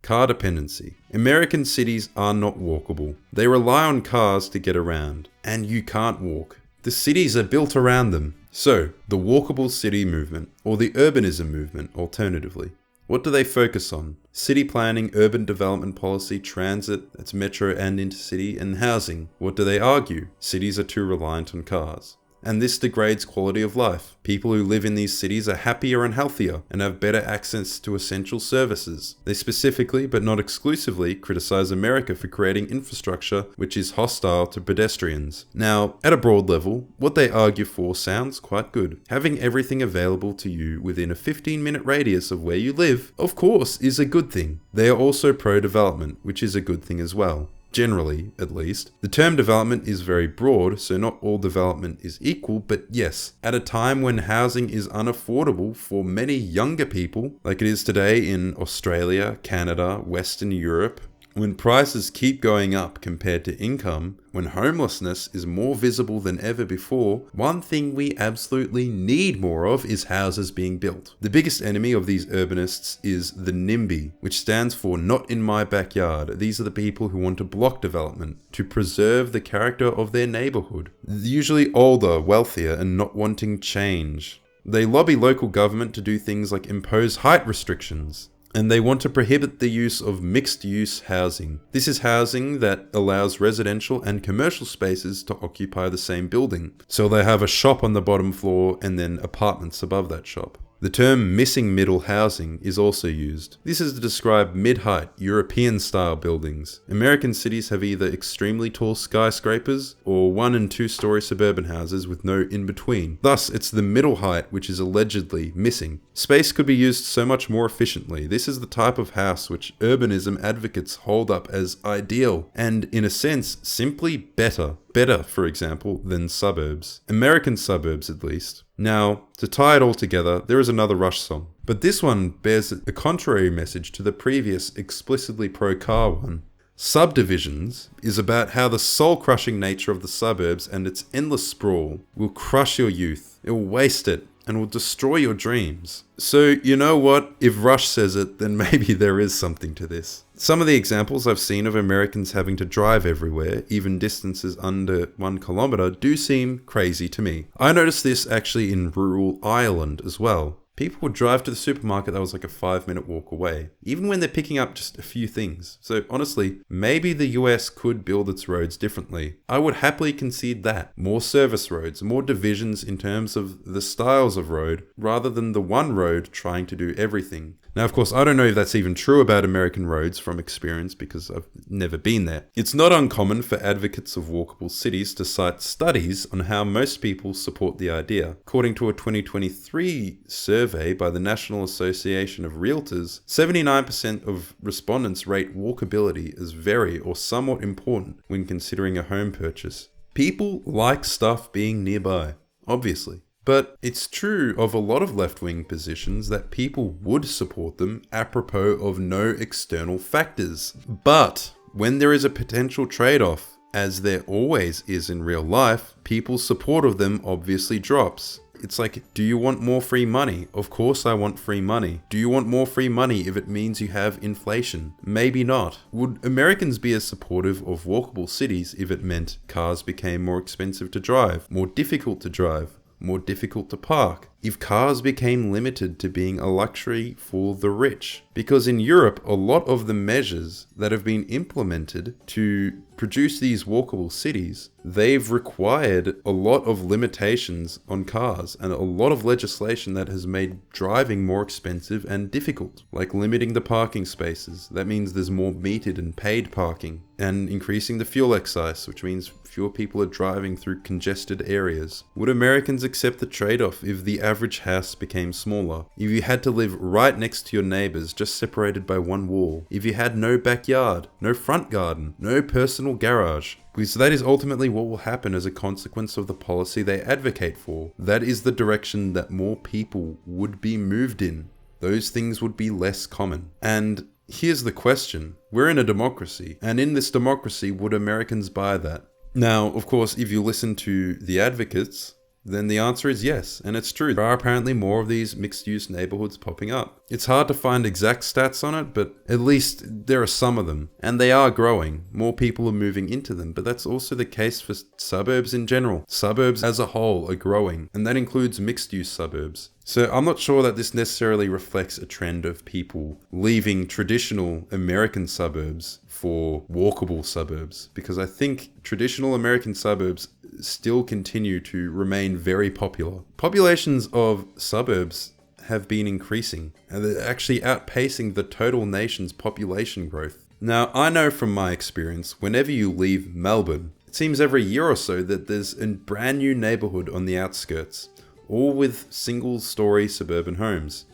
Car dependency. American cities are not walkable. They rely on cars to get around, and you can't walk. The cities are built around them. So, the walkable city movement, or the urbanism movement alternatively. What do they focus on? City planning, urban development policy, transit, that's metro and intercity, and housing. What do they argue? Cities are too reliant on cars. And this degrades quality of life. People who live in these cities are happier and healthier and have better access to essential services. They specifically, but not exclusively, criticize America for creating infrastructure which is hostile to pedestrians. Now, at a broad level, what they argue for sounds quite good. Having everything available to you within a 15-minute radius of where you live, of course, is a good thing. They are also pro-development, which is a good thing as well. Generally, at least. The term development is very broad, so not all development is equal, but yes, at a time when housing is unaffordable for many younger people, like it is today in Australia, Canada, Western Europe, when prices keep going up compared to income, when homelessness is more visible than ever before, one thing we absolutely need more of is houses being built. The biggest enemy of these urbanists is the NIMBY, which stands for Not in My Backyard. These are the people who want to block development, to preserve the character of their neighborhood. Usually older, wealthier, and not wanting change. They lobby local government to do things like impose height restrictions. And they want to prohibit the use of mixed-use housing. This is housing that allows residential and commercial spaces to occupy the same building. So they have a shop on the bottom floor and then apartments above that shop. The term missing middle housing is also used. This is to describe mid-height, European-style buildings. American cities have either extremely tall skyscrapers or 1- and 2-story suburban houses with no in-between. Thus, it's the middle height which is allegedly missing. Space could be used so much more efficiently. This is the type of house which urbanism advocates hold up as ideal and, in a sense, simply better. Better, for example, than suburbs. American suburbs, at least. Now, to tie it all together, there is another Rush song. But this one bears a contrary message to the previous explicitly pro-car one. Subdivisions is about how the soul-crushing nature of the suburbs and its endless sprawl will crush your youth. It will waste it and will destroy your dreams. So, you know what? If Rush says it, then maybe there is something to this. Some of the examples I've seen of Americans having to drive everywhere, even distances under 1 kilometer, do seem crazy to me. I noticed this actually in rural Ireland as well. People would drive to the supermarket that was like a 5-minute walk away, even when they're picking up just a few things. So honestly, maybe the US could build its roads differently. I would happily concede that. More service roads, more divisions in terms of the styles of road, rather than the one road trying to do everything. Now, of course, I don't know if that's even true about American roads from experience because I've never been there. It's not uncommon for advocates of walkable cities to cite studies on how most people support the idea. According to a 2023 survey by the National Association of Realtors, 79% of respondents rate walkability as very or somewhat important when considering a home purchase. People like stuff being nearby, obviously. But it's true of a lot of left-wing positions that people would support them apropos of no external factors. But when there is a potential trade-off, as there always is in real life, people's support of them obviously drops. It's like, do you want more free money? Of course I want free money. Do you want more free money if it means you have inflation? Maybe not. Would Americans be as supportive of walkable cities if it meant cars became more expensive to drive, more difficult to drive, more difficult to park, if cars became limited to being a luxury for the rich? Because in Europe, a lot of the measures that have been implemented to produce these walkable cities, they've required a lot of limitations on cars and a lot of legislation that has made driving more expensive and difficult, like limiting the parking spaces. That means there's more metered and paid parking, and increasing the fuel excise, which means fewer people are driving through congested areas. Would Americans accept the trade-off if the average house became smaller? If you had to live right next to your neighbors, just separated by one wall? If you had no backyard, no front garden, no personal garage? Because that is ultimately what will happen as a consequence of the policy they advocate for. That is the direction that more people would be moved in. Those things would be less common. And here's the question. We're in a democracy, and in this democracy, would Americans buy that? Now, of course, if you listen to the advocates, then the answer is yes, and it's true. There are apparently more of these mixed-use neighborhoods popping up. It's hard to find exact stats on it, but at least there are some of them, and they are growing. More people are moving into them, but that's also the case for suburbs in general. Suburbs as a whole are growing, and that includes mixed-use suburbs. So I'm not sure that this necessarily reflects a trend of people leaving traditional American suburbs for walkable suburbs, because I think traditional American suburbs still continue to remain very popular. Populations of suburbs have been increasing, and they're actually outpacing the total nation's population growth. Now, I know from my experience, whenever you leave Melbourne, it seems every year or so that there's a brand new neighborhood on the outskirts, all with single-story suburban homes.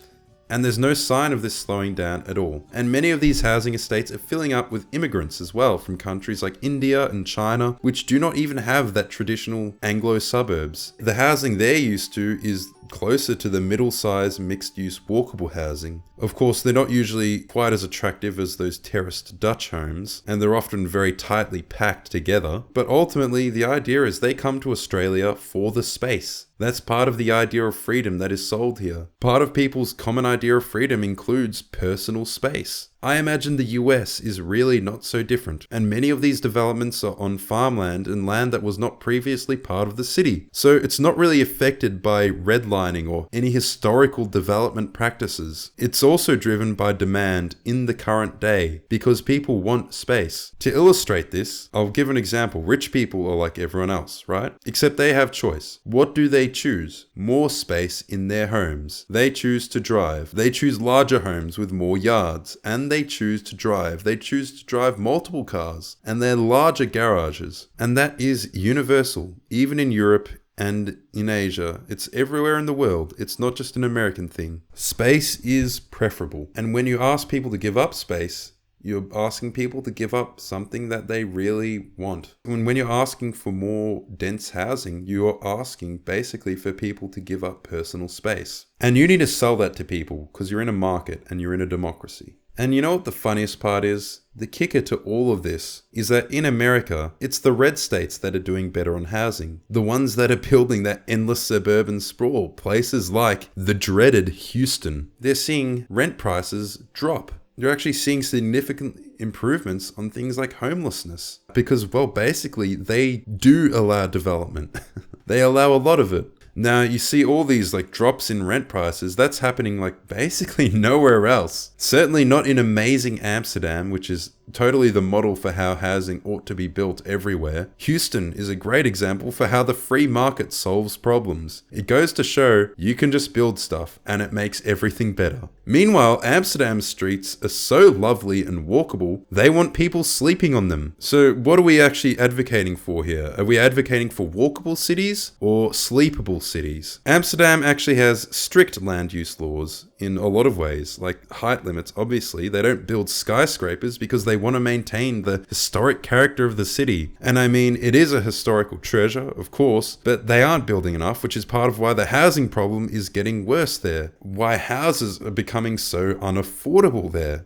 And there's no sign of this slowing down at all. And many of these housing estates are filling up with immigrants as well from countries like India and China, which do not even have that traditional Anglo suburbs. The housing they're used to is closer to the middle-sized mixed-use walkable housing. Of course, they're not usually quite as attractive as those terraced Dutch homes, and they're often very tightly packed together. But ultimately, the idea is they come to Australia for the space. That's part of the idea of freedom that is sold here. Part of people's common idea of freedom includes personal space. I imagine the US is really not so different, and many of these developments are on farmland and land that was not previously part of the city. So it's not really affected by redlining or any historical development practices. It's also driven by demand in the current day, because people want space. To illustrate this, I'll give an example. Rich people are like everyone else, right? Except they have choice. What do they choose? More space in their homes. They choose to drive. They choose larger homes with more yards, and they choose to drive. They choose to drive multiple cars, and they're larger garages. And that is universal, even in Europe and in Asia. It's everywhere in the world. It's not just an American thing. Space is preferable. And when you ask people to give up space, you're asking people to give up something that they really want. When you're asking for more dense housing, you're asking basically for people to give up personal space. And you need to sell that to people because you're in a market and you're in a democracy. And you know what the funniest part is? The kicker to all of this is that in America, it's the red states that are doing better on housing. The ones that are building that endless suburban sprawl. Places like the dreaded Houston. They're seeing rent prices drop. You're actually seeing significant improvements on things like homelessness. Because, well, basically, they do allow development. They allow a lot of it. Now, you see all these like drops in rent prices. That's happening like basically nowhere else. Certainly not in amazing Amsterdam, which is totally the model for how housing ought to be built everywhere. Houston is a great example for how the free market solves problems. It goes to show you can just build stuff and it makes everything better. Meanwhile, Amsterdam's streets are so lovely and walkable, they want people sleeping on them. So what are we actually advocating for here? Are we advocating for walkable cities or sleepable cities? Amsterdam actually has strict land use laws in a lot of ways, like height limits. Obviously, they don't build skyscrapers because they want to maintain the historic character of the city. And I mean, it is a historical treasure, of course, but they aren't building enough, which is part of why the housing problem is getting worse there. Why houses are becoming so unaffordable there.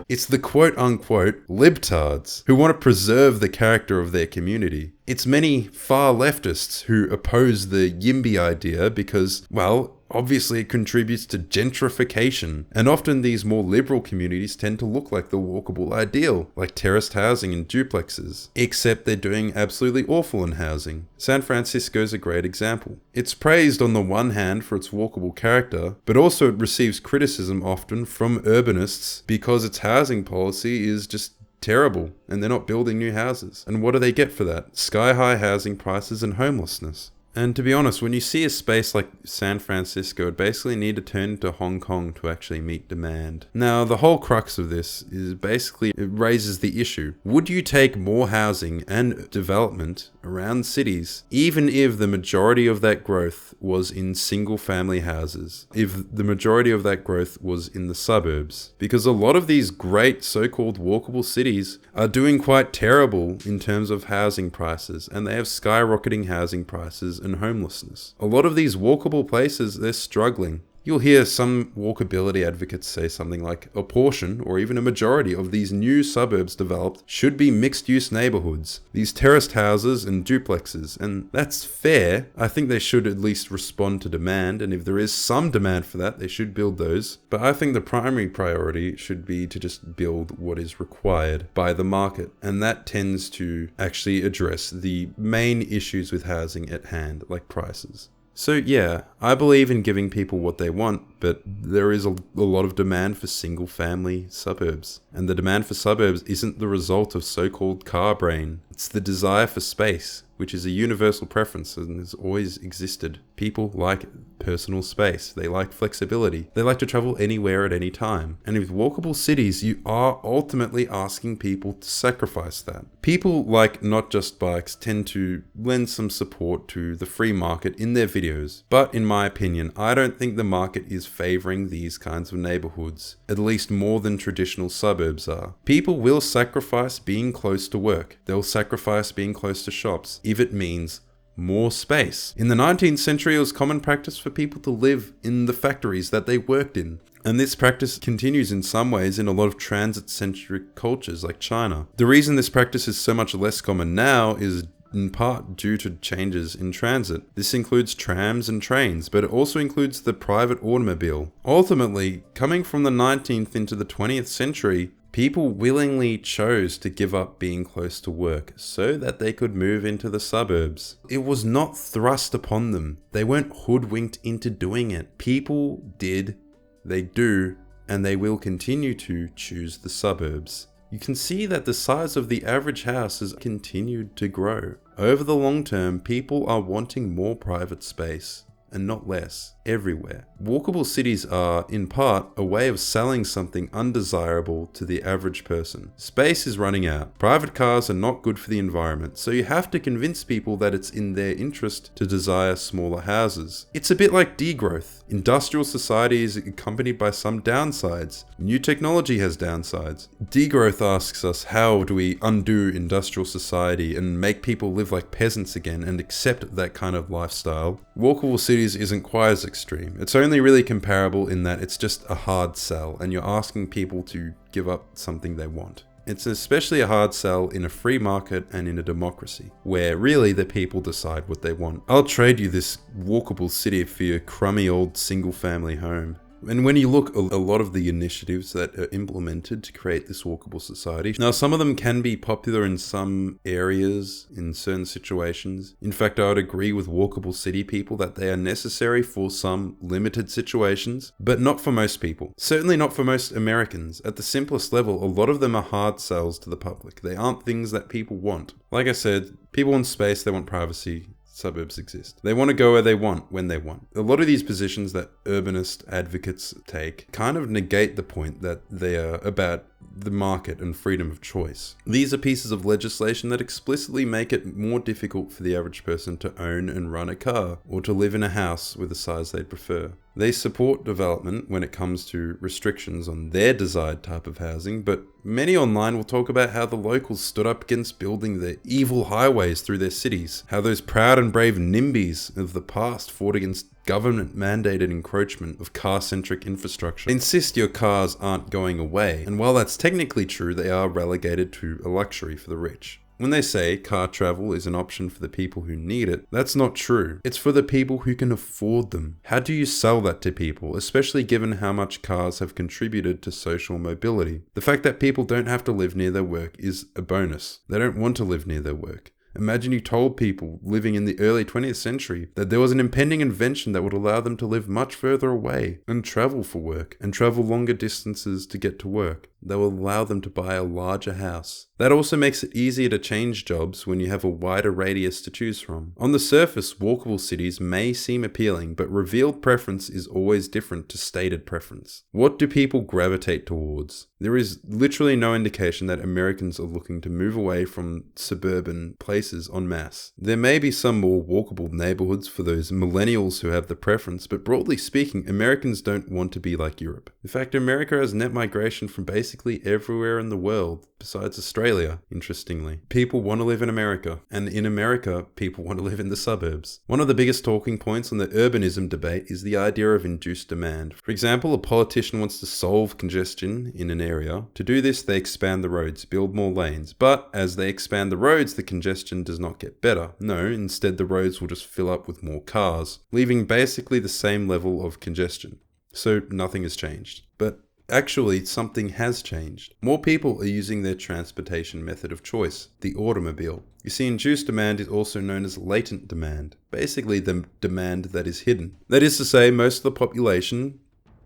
It's the quote-unquote libtards who want to preserve the character of their community. It's many far leftists who oppose the YIMBY idea because, well, Obviously, it contributes to gentrification, and often these more liberal communities tend to look like the walkable ideal, like terraced housing and duplexes, except they're doing absolutely awful in housing. San Francisco is a great example. It's praised on the one hand for its walkable character, but also it receives criticism often from urbanists because its housing policy is just terrible and they're not building new houses. And what do they get for that? Sky-high housing prices and homelessness. And to be honest, when you see a space like San Francisco, it basically need to turn into Hong Kong to actually meet demand. Now, the whole crux of this is basically, it raises the issue. Would you take more housing and development around cities, even if the majority of that growth was in single family houses? If the majority of that growth was in the suburbs? Because a lot of these great so-called walkable cities are doing quite terrible in terms of housing prices, and they have skyrocketing housing prices and homelessness. A lot of these walkable places, they're struggling. You'll hear some walkability advocates say something like a portion or even a majority of these new suburbs developed should be mixed-use neighborhoods, these terraced houses and duplexes, and that's fair. I think they should at least respond to demand, and if there is some demand for that, they should build those. But I think the primary priority should be to just build what is required by the market, and that tends to actually address the main issues with housing at hand, like prices. So yeah, I believe in giving people what they want, but there is a lot of demand for single family suburbs. And the demand for suburbs isn't the result of so-called car brain. It's the desire for space, which is a universal preference and has always existed. People like personal space. They like flexibility. They like to travel anywhere at any time. And with walkable cities, you are ultimately asking people to sacrifice that. People like not just bikes tend to lend some support to the free market in their videos. But in my opinion, I don't think the market is favoring these kinds of neighborhoods, at least more than traditional suburbs are. People will sacrifice being close to work. They'll sacrifice being close to shops if it means more space. In the 19th century, it was common practice for people to live in the factories that they worked in. And this practice continues in some ways in a lot of transit-centric cultures like China. The reason this practice is so much less common now is in part due to changes in transit. This includes trams and trains, but it also includes the private automobile. Ultimately, coming from the 19th into the 20th century, people willingly chose to give up being close to work so that they could move into the suburbs. It was not thrust upon them. They weren't hoodwinked into doing it. People did, they do, and they will continue to choose the suburbs. You can see that the size of the average house has continued to grow. Over the long term, people are wanting more private space and not less, everywhere. Walkable cities are, in part, a way of selling something undesirable to the average person. Space is running out. Private cars are not good for the environment, so you have to convince people that it's in their interest to desire smaller houses. It's a bit like degrowth. Industrial society is accompanied by some downsides. New technology has downsides. Degrowth asks us, how do we undo industrial society and make people live like peasants again and accept that kind of lifestyle? Walkable cities isn't quite as extreme. It's only really comparable in that it's just a hard sell and you're asking people to give up something they want. It's especially a hard sell in a free market and in a democracy, where really the people decide what they want. I'll trade you this walkable city for your crummy old single family home. And when you look, a lot of the initiatives that are implemented to create this walkable society, now some of them can be popular in some areas, in certain situations. In fact, I would agree with walkable city people that they are necessary for some limited situations, but not for most people. Certainly not for most Americans. At the simplest level, a lot of them are hard sells to the public. They aren't things that people want. Like I said, people want space, they want privacy. Suburbs exist. They want to go where they want, when they want. A lot of these positions that urbanist advocates take kind of negate the point that they are about the market and freedom of choice. These are pieces of legislation that explicitly make it more difficult for the average person to own and run a car, or to live in a house with the size they'd prefer. They support development when it comes to restrictions on their desired type of housing, but many online will talk about how the locals stood up against building the evil highways through their cities, how those proud and brave NIMBYs of the past fought against government-mandated encroachment of car-centric infrastructure. They insist your cars aren't going away, and while that's technically true, they are relegated to a luxury for the rich. When they say car travel is an option for the people who need it, that's not true. It's for the people who can afford them. How do you sell that to people, especially given how much cars have contributed to social mobility? The fact that people don't have to live near their work is a bonus. They don't want to live near their work. Imagine you told people living in the early 20th century that there was an impending invention that would allow them to live much further away and travel for work and travel longer distances to get to work. That will allow them to buy a larger house. That also makes it easier to change jobs when you have a wider radius to choose from. On the surface, walkable cities may seem appealing, but revealed preference is always different to stated preference. What do people gravitate towards? There is literally no indication that Americans are looking to move away from suburban places en masse. There may be some more walkable neighborhoods for those millennials who have the preference, but broadly speaking, Americans don't want to be like Europe. In fact, America has net migration from basically everywhere in the world, besides Australia, interestingly. People want to live in America, and in America, people want to live in the suburbs. One of the biggest talking points on the urbanism debate is the idea of induced demand. For example, a politician wants to solve congestion in an area. To do this, they expand the roads, build more lanes. But as they expand the roads, the congestion does not get better. No, instead the roads will just fill up with more cars, leaving basically the same level of congestion. So nothing has changed. But actually, something has changed. More people are using their transportation method of choice, the automobile. You see, induced demand is also known as latent demand, basically the demand that is hidden. That is to say, most of the population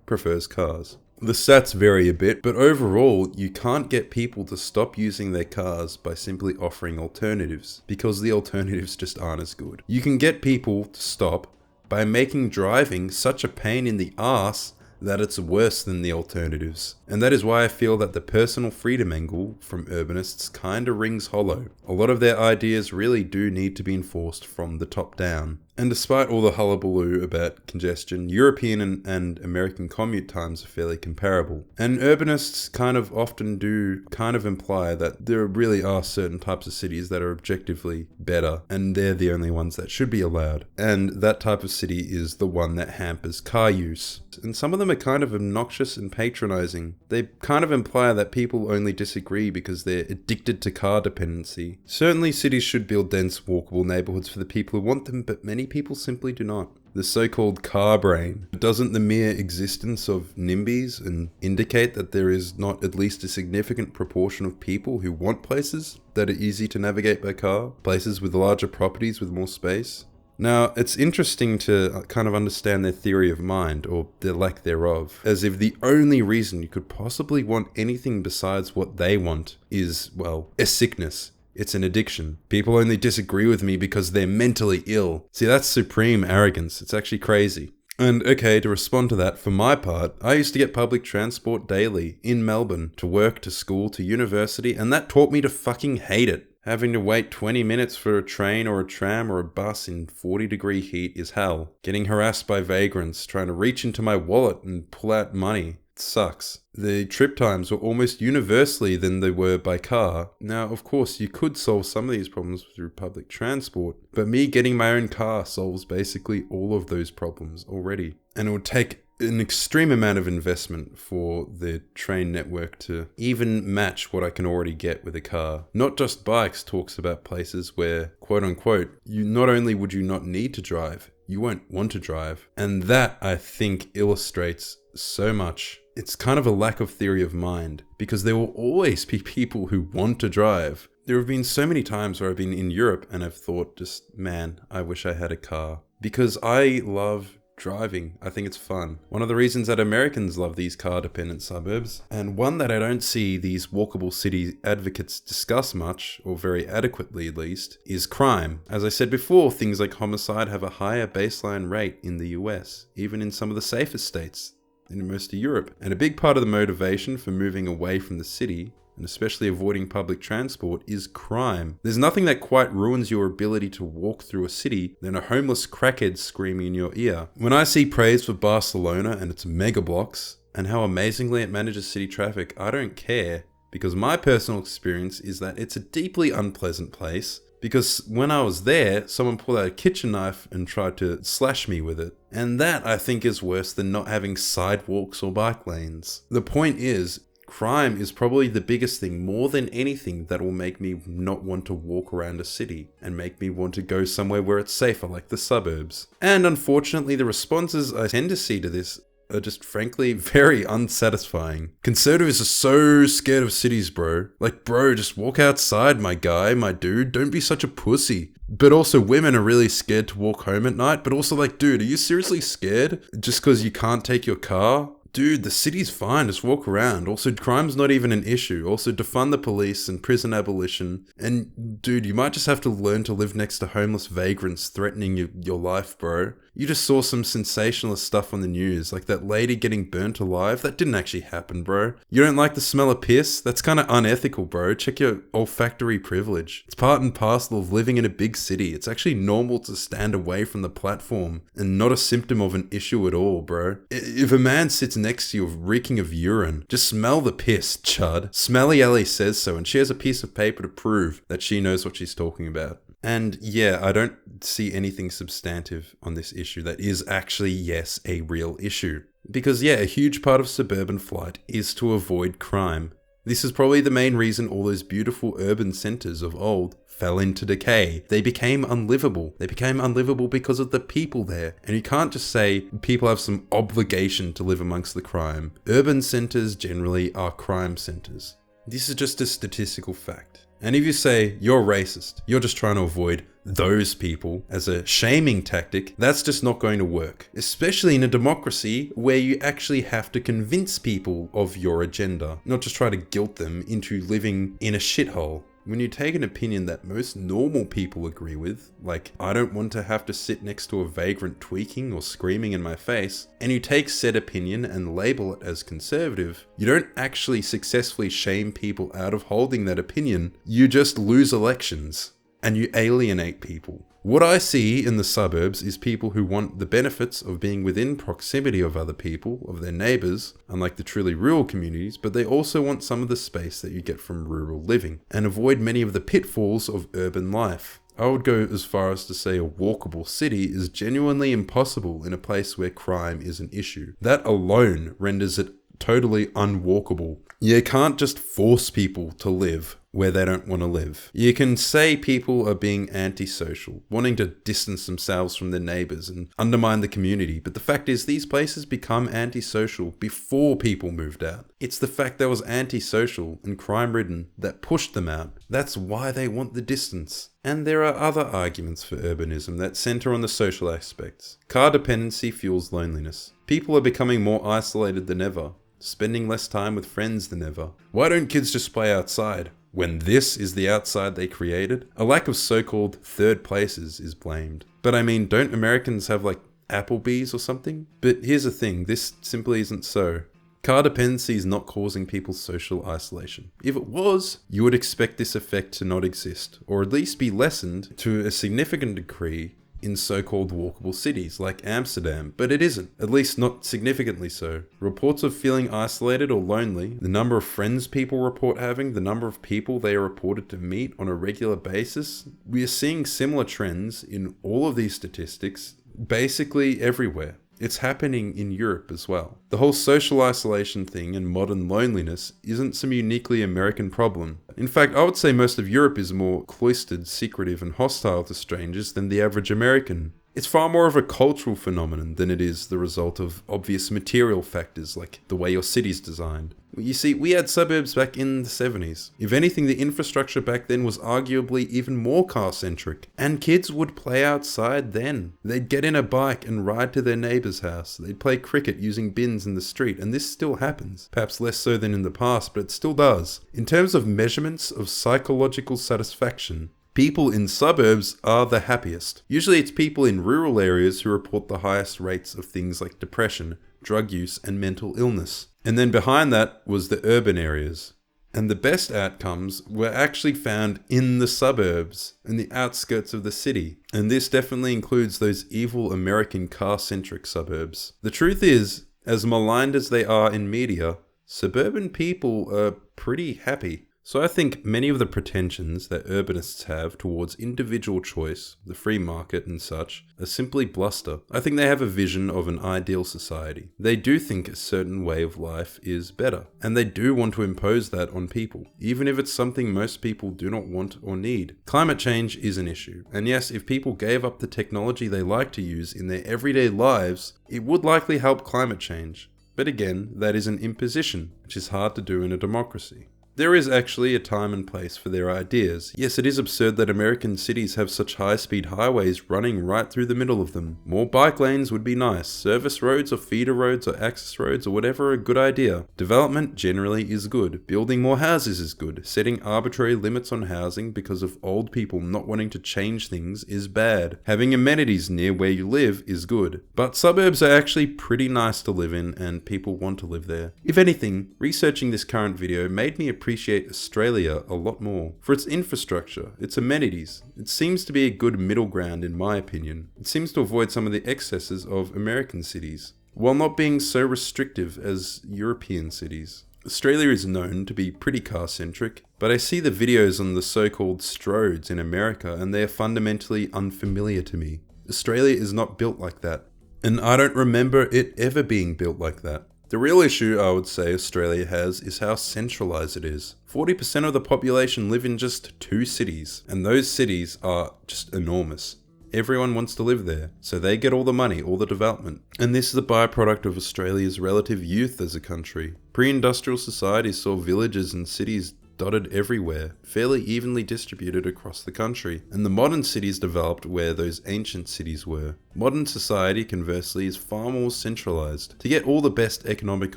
prefers cars. The stats vary a bit, but overall, you can't get people to stop using their cars by simply offering alternatives, because the alternatives just aren't as good. You can get people to stop by making driving such a pain in the ass that it's worse than the alternatives. And that is why I feel that the personal freedom angle from urbanists kinda rings hollow. A lot of their ideas really do need to be enforced from the top down. And despite all the hullabaloo about congestion, European and American commute times are fairly comparable. And urbanists kind of often do imply that there really are certain types of cities that are objectively better, and they're the only ones that should be allowed. And that type of city is the one that hampers car use. And some of them are kind of obnoxious and patronizing. They kind of imply that people only disagree because they're addicted to car dependency. Certainly cities should build dense, walkable neighborhoods for the people who want them, but many people simply do not. The so-called car brain. Doesn't the mere existence of NIMBYs indicate that there is not at least a significant proportion of people who want places that are easy to navigate by car? Places with larger properties with more space? Now, it's interesting to kind of understand their theory of mind, or their lack thereof, as if the only reason you could possibly want anything besides what they want is, well, a sickness. It's an addiction. People only disagree with me because they're mentally ill. See, that's supreme arrogance. It's actually crazy. And okay, to respond to that, for my part, I used to get public transport daily in Melbourne, to work, to school, to university, and that taught me to fucking hate it. Having to wait 20 minutes for a train or a tram or a bus in 40-degree heat is hell. Getting harassed by vagrants, trying to reach into my wallet and pull out money. It sucks. The trip times were almost universally than they were by car. Now, of course, you could solve some of these problems through public transport, but me getting my own car solves basically all of those problems already. And it would take an extreme amount of investment for the train network to even match what I can already get with a car. Not Just Bikes talks about places where, quote unquote, you not only would you not need to drive, you won't want to drive. And that, I think, illustrates so much. It's kind of a lack of theory of mind, because there will always be people who want to drive. There have been so many times where I've been in Europe and I've thought, just, man, I wish I had a car. Because I love driving. I think it's fun. One of the reasons that Americans love these car-dependent suburbs, and one that I don't see these walkable city advocates discuss much, or very adequately at least, is crime. As I said before, things like homicide have a higher baseline rate in the US, even in some of the safest states in most of Europe. And a big part of the motivation for moving away from the city, and especially avoiding public transport, is crime. There's nothing that quite ruins your ability to walk through a city than a homeless crackhead screaming in your ear. When I see praise for Barcelona and its mega blocks, and how amazingly it manages city traffic, I don't care, because my personal experience is that it's a deeply unpleasant place. Because when I was there, someone pulled out a kitchen knife and tried to slash me with it. And that, I think, is worse than not having sidewalks or bike lanes. The point is, Crime is probably the biggest thing, more than anything, that will make me not want to walk around a city and make me want to go somewhere where it's safer, like the suburbs. And unfortunately, the responses I tend to see to this are just frankly very unsatisfying. Conservatives are so scared of cities, bro. Like, bro, just walk outside, my guy, my dude. Don't be such a pussy. But also, women are really scared to walk home at night. But also, like, dude, are you seriously scared just because you can't take your car? Dude, the city's fine, just walk around. Also, crime's not even an issue. Also, defund the police and prison abolition. And dude, you might just have to learn to live next to homeless vagrants threatening your life, bro. You just saw some sensationalist stuff on the news, like that lady getting burnt alive. That didn't actually happen, bro. You don't like the smell of piss? That's kind of unethical, bro. Check your olfactory privilege. It's part and parcel of living in a big city. It's actually normal to stand away from the platform and not a symptom of an issue at all, bro. If a man sits next to you reeking of urine, just smell the piss, chud. Smelly Ellie says so, and she has a piece of paper to prove that she knows what she's talking about. And yeah, I don't see anything substantive on this issue that is actually, yes, a real issue. Because yeah, a huge part of suburban flight is to avoid crime. This is probably the main reason all those beautiful urban centres of old fell into decay. They became unlivable. They became unlivable because of the people there. And you can't just say people have some obligation to live amongst the crime. Urban centres generally are crime centres. This is just a statistical fact. And if you say you're racist, you're just trying to avoid those people as a shaming tactic, that's just not going to work. Especially in a democracy where you actually have to convince people of your agenda, not just try to guilt them into living in a shithole. When you take an opinion that most normal people agree with, like I don't want to have to sit next to a vagrant tweaking or screaming in my face, and you take said opinion and label it as conservative, you don't actually successfully shame people out of holding that opinion, you just lose elections. And you alienate people. What I see in the suburbs is people who want the benefits of being within proximity of other people, of their neighbours, unlike the truly rural communities, but they also want some of the space that you get from rural living, and avoid many of the pitfalls of urban life. I would go as far as to say a walkable city is genuinely impossible in a place where crime is an issue. That alone renders it totally unwalkable. You can't just force people to live where they don't want to live. You can say people are being antisocial, wanting to distance themselves from their neighbours and undermine the community, but the fact is these places become antisocial before people moved out. It's the fact that was antisocial and crime-ridden that pushed them out. That's why they want the distance. And there are other arguments for urbanism that centre on the social aspects. Car dependency fuels loneliness. People are becoming more isolated than ever, spending less time with friends than ever. Why don't kids just play outside? When this is the outside they created, a lack of so-called third places is blamed. But I mean, don't Americans have like Applebee's or something? But here's the thing, this simply isn't so. Car dependency is not causing people social isolation. If it was, you would expect this effect to not exist, or at least be lessened to a significant degree in so-called walkable cities like Amsterdam, but it isn't, at least not significantly so. Reports of feeling isolated or lonely, the number of friends people report having, the number of people they are reported to meet on a regular basis, we are seeing similar trends in all of these statistics basically everywhere. It's happening in Europe as well. The whole social isolation thing and modern loneliness isn't some uniquely American problem. In fact, I would say most of Europe is more cloistered, secretive, and hostile to strangers than the average American. It's far more of a cultural phenomenon than it is the result of obvious material factors like the way your city's designed. You see, we had suburbs back in the 70s. If anything, the infrastructure back then was arguably even more car-centric. And kids would play outside then. They'd get in a bike and ride to their neighbour's house. They'd play cricket using bins in the street, and this still happens. Perhaps less so than in the past, but it still does. In terms of measurements of psychological satisfaction, people in suburbs are the happiest. Usually it's people in rural areas who report the highest rates of things like depression, drug use, and mental illness. And then behind that was the urban areas. And the best outcomes were actually found in the suburbs, in the outskirts of the city. And this definitely includes those evil American car-centric suburbs. The truth is, as maligned as they are in media, suburban people are pretty happy. So I think many of the pretensions that urbanists have towards individual choice, the free market and such, are simply bluster. I think they have a vision of an ideal society. They do think a certain way of life is better, and they do want to impose that on people, even if it's something most people do not want or need. Climate change is an issue, and yes, if people gave up the technology they like to use in their everyday lives, it would likely help climate change. But again, that is an imposition, which is hard to do in a democracy. There is actually a time and place for their ideas. Yes, it is absurd that American cities have such high-speed highways running right through the middle of them. More bike lanes would be nice. Service roads or feeder roads or access roads or whatever are a good idea. Development generally is good. Building more houses is good. Setting arbitrary limits on housing because of old people not wanting to change things is bad. Having amenities near where you live is good. But suburbs are actually pretty nice to live in and people want to live there. If anything, researching this current video made me appreciate Australia a lot more for its infrastructure, its amenities. It seems to be a good middle ground in my opinion. It seems to avoid some of the excesses of American cities, while not being so restrictive as European cities. Australia is known to be pretty car-centric, but I see the videos on the so-called stroads in America and they are fundamentally unfamiliar to me. Australia is not built like that, and I don't remember it ever being built like that. The real issue I would say Australia has is how centralised it is. 40% of the population live in just 2 cities, and those cities are just enormous. Everyone wants to live there, so they get all the money, all the development. And this is a byproduct of Australia's relative youth as a country. Pre-industrial society saw villages and cities dotted everywhere, fairly evenly distributed across the country, and the modern cities developed where those ancient cities were. Modern society, conversely, is far more centralized. To get all the best economic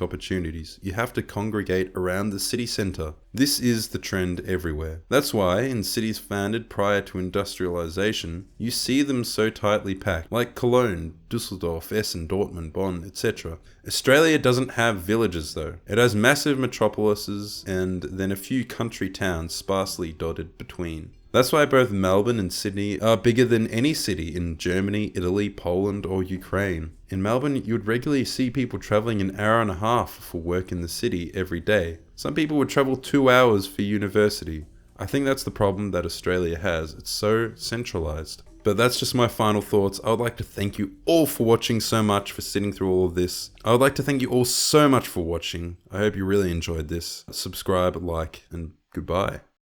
opportunities, you have to congregate around the city center. This is the trend everywhere. That's why, in cities founded prior to industrialization, you see them so tightly packed, like Cologne, Dusseldorf, Essen, Dortmund, Bonn, etc. Australia doesn't have villages though. It has massive metropolises and then a few country towns sparsely dotted between. That's why both Melbourne and Sydney are bigger than any city in Germany, Italy, Poland, or Ukraine. In Melbourne, you would regularly see people travelling an hour and a half for work in the city every day. Some people would travel 2 hours for university. I think that's the problem that Australia has. It's so centralised. But that's just my final thoughts. I would like to thank you all for watching so much, for sitting through all of this. I would like to thank you all so much for watching. I hope you really enjoyed this. Subscribe, like, and goodbye.